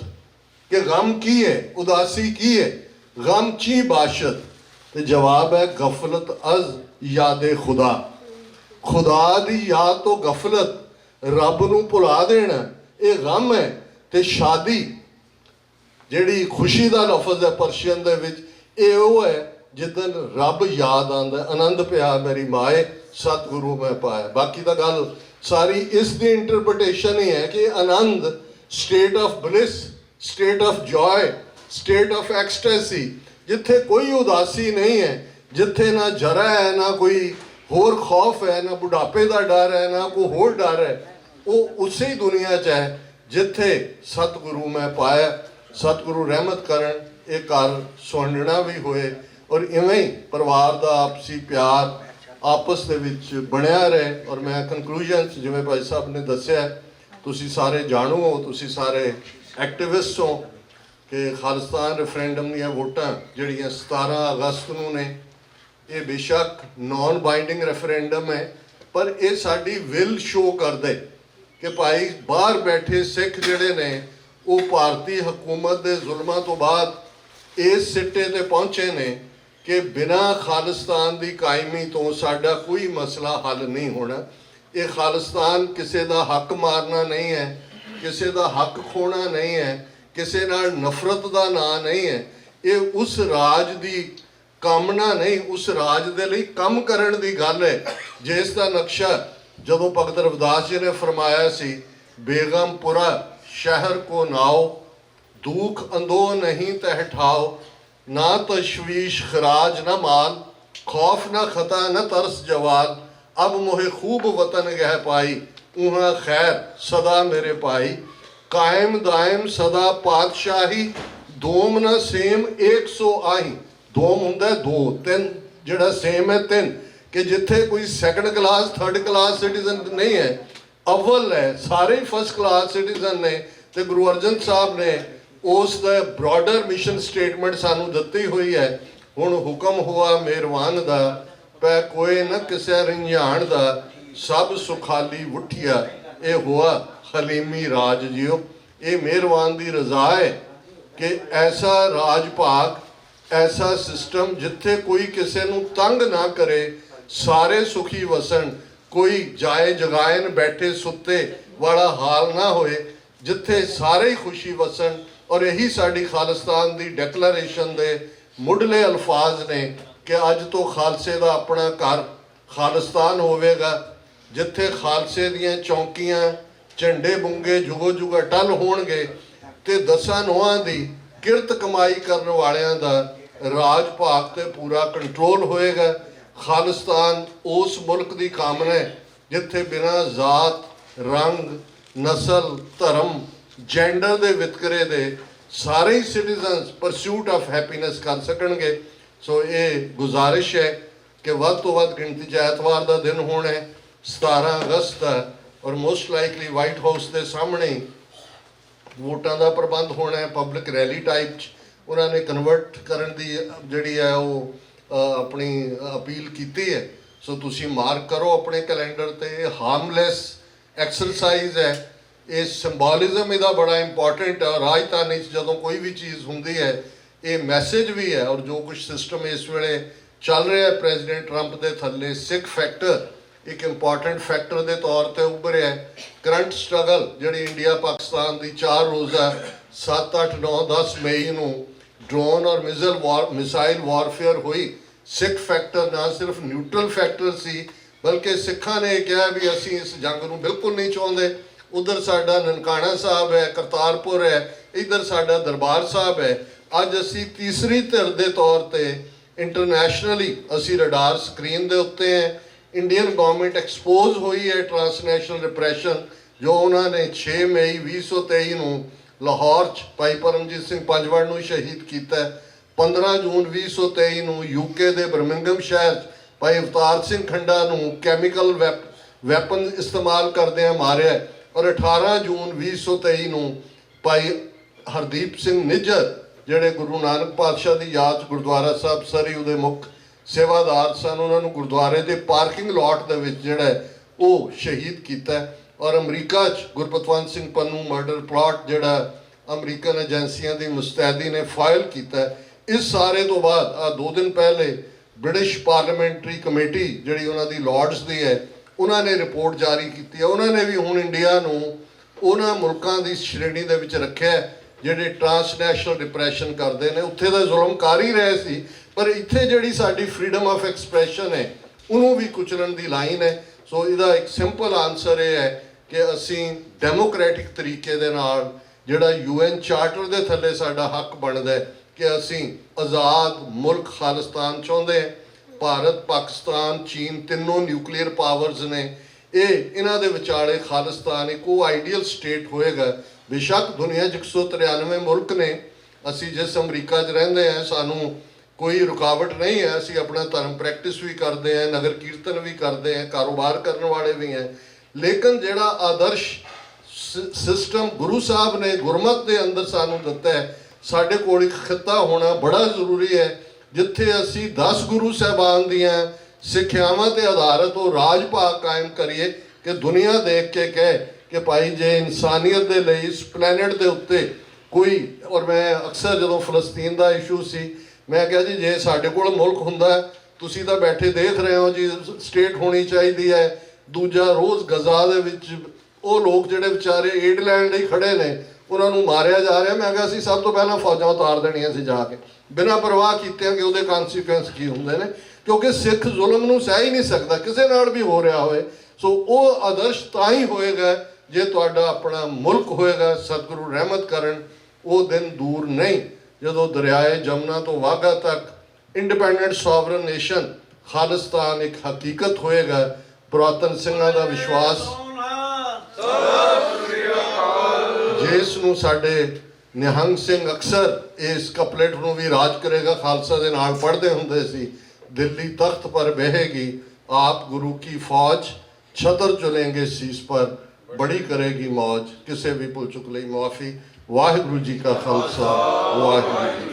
ਕਿ ਗਮ ਕੀ ਹੈ, ਉਦਾਸੀ ਕੀ ਹੈ, ਗਮ ਚੀ ਬਾਸ਼ਤ। ਤੇ ਜਵਾਬ ਹੈ ਗਫਲਤ ਅਜ਼ ਯਾਦੇ ਖੁਦਾ। ਖੁਦਾ ਦੀ ਯਾਦ ਤੋਂ ਗਫਲਤ, ਰੱਬ ਨੂੰ ਭੁਲਾ ਦੇਣਾ, ਇਹ ਗਮ ਹੈ। ਤੇ ਸ਼ਾਦੀ ਜਿਹੜੀ ਖੁਸ਼ੀ ਦਾ ਲਫ਼ਜ਼ ਹੈ ਪਰਸ਼ੀਅਨ ਦੇ ਵਿੱਚ, ਇਹ ਉਹ ਹੈ ਜਿੱਦਣ ਰੱਬ ਯਾਦ ਆਉਂਦਾ, ਆਨੰਦ ਪਿਆ ਮੇਰੀ ਮਾਏ, ਸਤਿਗੁਰੂ ਮੈਂ ਪਾਇਆ। ਬਾਕੀ ਤਾਂ ਗੱਲ ਸਾਰੀ ਇਸ ਦੀ ਇੰਟਰਪ੍ਰੀਟੇਸ਼ਨ ਹੀ ਹੈ ਕਿ ਆਨੰਦ, state of bliss, state of joy, state of ecstasy, ਜਿੱਥੇ ਕੋਈ ਉਦਾਸੀ ਨਹੀਂ ਹੈ, ਜਿੱਥੇ ਨਾ ਜਰਾ ਹੈ, ਨਾ ਕੋਈ ਹੋਰ ਖੌਫ ਹੈ, ਨਾ ਬੁਢਾਪੇ ਦਾ ਡਰ ਹੈ, ਨਾ ਕੋਈ ਹੋਰ ਡਰ ਹੈ। ਉਹ ਉਸੇ ਦੁਨੀਆ 'ਚ ਹੈ ਜਿੱਥੇ ਸਤਿਗੁਰੂ ਮੈਂ ਪਾਇਆ। ਸਤਿਗੁਰੂ ਰਹਿਮਤ ਕਰਨ, ਇਹ ਘਰ ਸੁਹਾਣਾ ਵੀ ਹੋਏ ਔਰ ਇਵੇਂ ਹੀ ਪਰਿਵਾਰ ਦਾ ਆਪਸੀ ਪਿਆਰ ਆਪਸ ਦੇ ਵਿੱਚ ਬਣਿਆ ਰਹੇ। ਔਰ ਮੈਂ ਕਨਕਲੂਜਨ 'ਚ, ਜਿਵੇਂ ਭਾਈ ਸਾਹਿਬ ਨੇ ਦੱਸਿਆ, ਤੁਸੀਂ ਸਾਰੇ ਜਾਣੂ ਹੋ, ਤੁਸੀਂ ਸਾਰੇ ਐਕਟਿਵਿਸਟ ਹੋ, ਕਿ ਖਾਲਿਸਤਾਨ ਰੈਫਰੈਂਡਮ ਦੀਆਂ ਵੋਟਾਂ ਜਿਹੜੀਆਂ 17 ਅਗਸਤ ਨੂੰ ਨੇ, ਇਹ ਬੇਸ਼ੱਕ ਨੌਨ ਬਾਈਂਡਿੰਗ ਰੈਫਰੈਂਡਮ ਹੈ, ਪਰ ਇਹ ਸਾਡੀ ਵਿਲ ਸ਼ੋ ਕਰਦੇ ਕਿ ਭਾਈ ਬਾਹਰ ਬੈਠੇ ਸਿੱਖ ਜਿਹੜੇ ਨੇ, ਉਹ ਭਾਰਤੀ ਹਕੂਮਤ ਦੇ ਜ਼ੁਲਮਾਂ ਤੋਂ ਬਾਅਦ ਇਸ ਸਿੱਟੇ ਤੇ ਪਹੁੰਚੇ ਨੇ ਕਿ ਬਿਨਾਂ ਖਾਲਿਸਤਾਨ ਦੀ ਕਾਇਮੀ ਤੋਂ ਸਾਡਾ ਕੋਈ ਮਸਲਾ ਹੱਲ ਨਹੀਂ ਹੋਣਾ। ਇਹ ਖਾਲਿਸਤਾਨ ਕਿਸੇ ਦਾ ਹੱਕ ਮਾਰਨਾ ਨਹੀਂ ਹੈ, ਕਿਸੇ ਦਾ ਹੱਕ ਖੋਣਾ ਨਹੀਂ ਹੈ, ਕਿਸੇ ਨਾਲ ਨਫ਼ਰਤ ਦਾ ਨਾਂ ਨਹੀਂ ਹੈ। ਇਹ ਉਸ ਰਾਜ ਦੀ ਕਾਮਨਾ ਨਹੀਂ, ਉਸ ਰਾਜ ਦੇ ਲਈ ਕੰਮ ਕਰਨ ਦੀ ਗੱਲ ਹੈ, ਜਿਸ ਦਾ ਨਕਸ਼ਾ ਜਦੋਂ ਭਗਤ ਰਵਿਦਾਸ ਜੀ ਨੇ ਫਰਮਾਇਆ ਸੀ, ਬੇਗਮਪੁਰਾ ਸ਼ਹਿਰ ਕੋ ਨਾਓ, ਦੁੱਖ ਅੰਦੋ ਨਹੀਂ ਤਹਿ ਠਾਓ, ਨਾ ਤਸ਼ਵੀਸ਼ ਖਰਾਜ ਨਾ ਮਾਲ, खौफ न खता न तरस जवाल, अब मोहे खूब वतन गह पाई, उहाँ खैर सदा मेरे पाई, कायम दायम सदा पातशाही, दोम न सेम 100 आही। दोम हुंदा दो, तीन जिहड़ा सेम है तीन, कि जिथे कोई second class third class citizen नहीं है, अव्वल है, सारे फर्स्ट क्लास सिटीजन ने। तो गुरु अर्जन साहब ने उस ब्रॉडर मिशन स्टेटमेंट सानू दित्ती हुई है। हुण हुक्म हुआ मेहरवान दा, पै कोई न किसे रिंझाण दा, सब सुखाली उठिया, ये हुआ हलीमी राज जियो। ये मेहरवान दी रजा है कि ऐसा राज भाग, ऐसा सिस्टम जिथे कोई किसी नूं तंग ना करे, सारे सुखी वसन, कोई जाए जगाए न बैठे सुते वाला हाल ना होए, जिथे सारे ही खुशी वसन। और यही साड़ी खालिस्तान की डिक्लेरेशन के मुढ़ले अल्फाज ने कि अज तो खालसे का अपना घर खालिस्तान होवेगा, जिथे खालसे दियां चौंकियां झंडे बुंगे जुगो जुग अटल होणगे ते 10 नोहां दी किरत कमाई करन वालियां दा राज भाग ते पूरा कंट्रोल होएगा। खालिस्तान उस मुल्क की कामना है जिथे बिना जात, रंग, नस्ल, धर्म, जेंडर दे वितकरे दे सारे ही सिटीजनस परस्यूट ऑफ हैप्पीनेस कर सकणगे। सो ये गुजारिश है कि वध तो वध गिणती ऐतवार का दिन होना है 17 अगस्त का, और मोस्ट लाइकली वाइट हाउस के सामने ही वोटां का प्रबंध होना है। पब्लिक रैली टाइप उन्होंने कन्वर्ट करन दी जिहड़ी है वो अपनी अपील की है। सो तुसी मार्क करो अपने कैलेंडर ते। हार्मलैस एक्सरसाइज है, ये सिंबॉलिज्म इहदा बड़ा इंपॉर्टेंट है। राजधानी जदों कोई भी चीज़ होंदी है ये मैसेज भी है। और जो कुछ सिस्टम इस वेले चल रहा है प्रेजिडेंट ट्रंप के थल्ले, सिख फैक्टर एक इंपॉर्टेंट फैक्टर के तौर पर उभरिया है। करंट स्ट्रगल जी इंडिया पाकिस्तान की 4 रोज़ा 7, 8, 9, 10 मई नूं ड्रोन और मिसाइल वॉरफेयर हुई, सिख फैक्टर ना सिर्फ न्यूट्रल फैक्टर सी बल्कि सिखा ने कहा भी असी इस जंग नूं बिल्कुल नहीं चाहते। उधर साडा ननकाना साहब है, करतारपुर है, इधर साडा दरबार साहब है। अज असी तीसरी धिर के तौर पर इंटरनैशनली असी रडार स्क्रीन के उत्ते हैं। इंडियन गवर्नमेंट एक्सपोज हुई है ट्रांसनैशनल रिप्रैशन जो उन्होंने 6 मई 2023 नूं लाहौर भाई परमजीत सिंह पंजवड़ नूं शहीद किया। 15 जून 2023 नूं यूके के बर्मिंघम शहर भाई अवतार सिंह खंडा नूं कैमिकल वैपन इस्तेमाल करदे मारिया। और 18 जून 2023 नूं भाई हरदीप सिंह निज्जर जिहड़े गुरु नानक पातशाह की याद गुरुद्वारा साहब सरी उहदे मुख सेवादार सन, उन्होंने गुरुद्वारे के पार्किंग लॉट के विच जिहड़ा वो शहीद किया। और अमरीका गुरपतवंत सिंह पन्नू मर्डर प्लॉट जिहड़ा अमरीकन एजेंसियां की मुस्तैदी ने फाइल किया। इस सारे तो बाद 2 दिन पहले ब्रिटिश पार्लीमेंटरी कमेटी जिहड़ी उन्होंने लॉर्ड्स की है उन्होंने रिपोर्ट जारी की है। उन्होंने भी हुण इंडिया नूं उन्हां मुल्कां की श्रेणी दे विच रखिया जिहड़े ट्रांसनैशनल डिप्रैशन करते हैं। उत्थे तो जुल्म कर ही रहे सी पर इत्थे जिहड़ी साडी फ्रीडम ऑफ एक्सप्रैशन है उन्होंने भी कुचलन की लाइन है। सो इसदा एक सिंपल आंसर यह है कि असी डेमोक्रेटिक तरीके दे नाल जिहड़ा UN चार्टर के थल्ले साडा हक बनदा है कि असी आज़ाद मुल्क खालिस्तान चाहुंदे हैं। भारत, पाकिस्तान, चीन तीनों न्यूक्लीयर पावर्स ने ये इन्हां दे विचाले खालिस्तान एक वो आइडियल स्टेट होएगा। बेशक दुनिया 193 मुल्क ने, असी जिस अमरीका च रहिंदे हैं सानू कोई रुकावट नहीं है, असी अपना धर्म प्रैक्टिस भी करते हैं, नगर कीर्तन भी करते हैं, कारोबार करने वाले भी हैं। लेकिन जिहड़ा आदर्श सिस्टम गुरु साहब ने गुरमत के अंदर सानू दिता है, साडे कोल एक खिता होना बड़ा जरूरी है जिथे असी 10 गुरु साहबान दियां सिक्ख्यावां ते आधारित वो राज भाग कायम करिए कि दुनिया देख के कहे कि भाई जे इंसानियत के लिए इस प्लैनेट के उत्ते कोई। और मैं अक्सर जो फलस्तीन का इशू सी मैं कहा जी जे साडे कोल मुल्क हुंदा तुसीं तां बैठे देख रहे हो जी स्टेट होनी चाहिए है। दूजा रोज़ गजा दे विच वो लोग जिहड़े विचारे एड लैण लई खड़े ने उन्होंने मारिया जा रहा। मैं कहा असीं सब तो पहलां फौजां उतार देणियां सी जाके बिना परवाह कीते कि उहदे कॉन्सीक्वेंस की हुंदे ने, क्योंकि सिख जुल्म नूं सह ही नहीं सकता किसी नाल भी हो रहा होए। सो वो आदर्श तां ही होएगा जे तुहाडा अपना मुल्क होएगा। सतगुरु रहमत करन वो दिन दूर नहीं जदों दरियाए जमुना तो वाघा तक इंडिपेंडेंट सॉवरन नेशन खालिस्तान एक हकीकत होएगा। पुरातन सिंघां दा विश्वास जिस नूं साडे निहंग सिंह अक्सर इस कपलेट नूं भी राज करेगा खालसा दे नाल पढ़दे हुंदे सी, दिल्ली तख्त पर बहेगी आप गुरु की फौज, छतर चलेंगे शीश पर बड़ी करेगी मौज। किसी भी भुल चुक लई मुआफ़ी। वाहिगुरू जी का खालसा वाहिगुरू जी।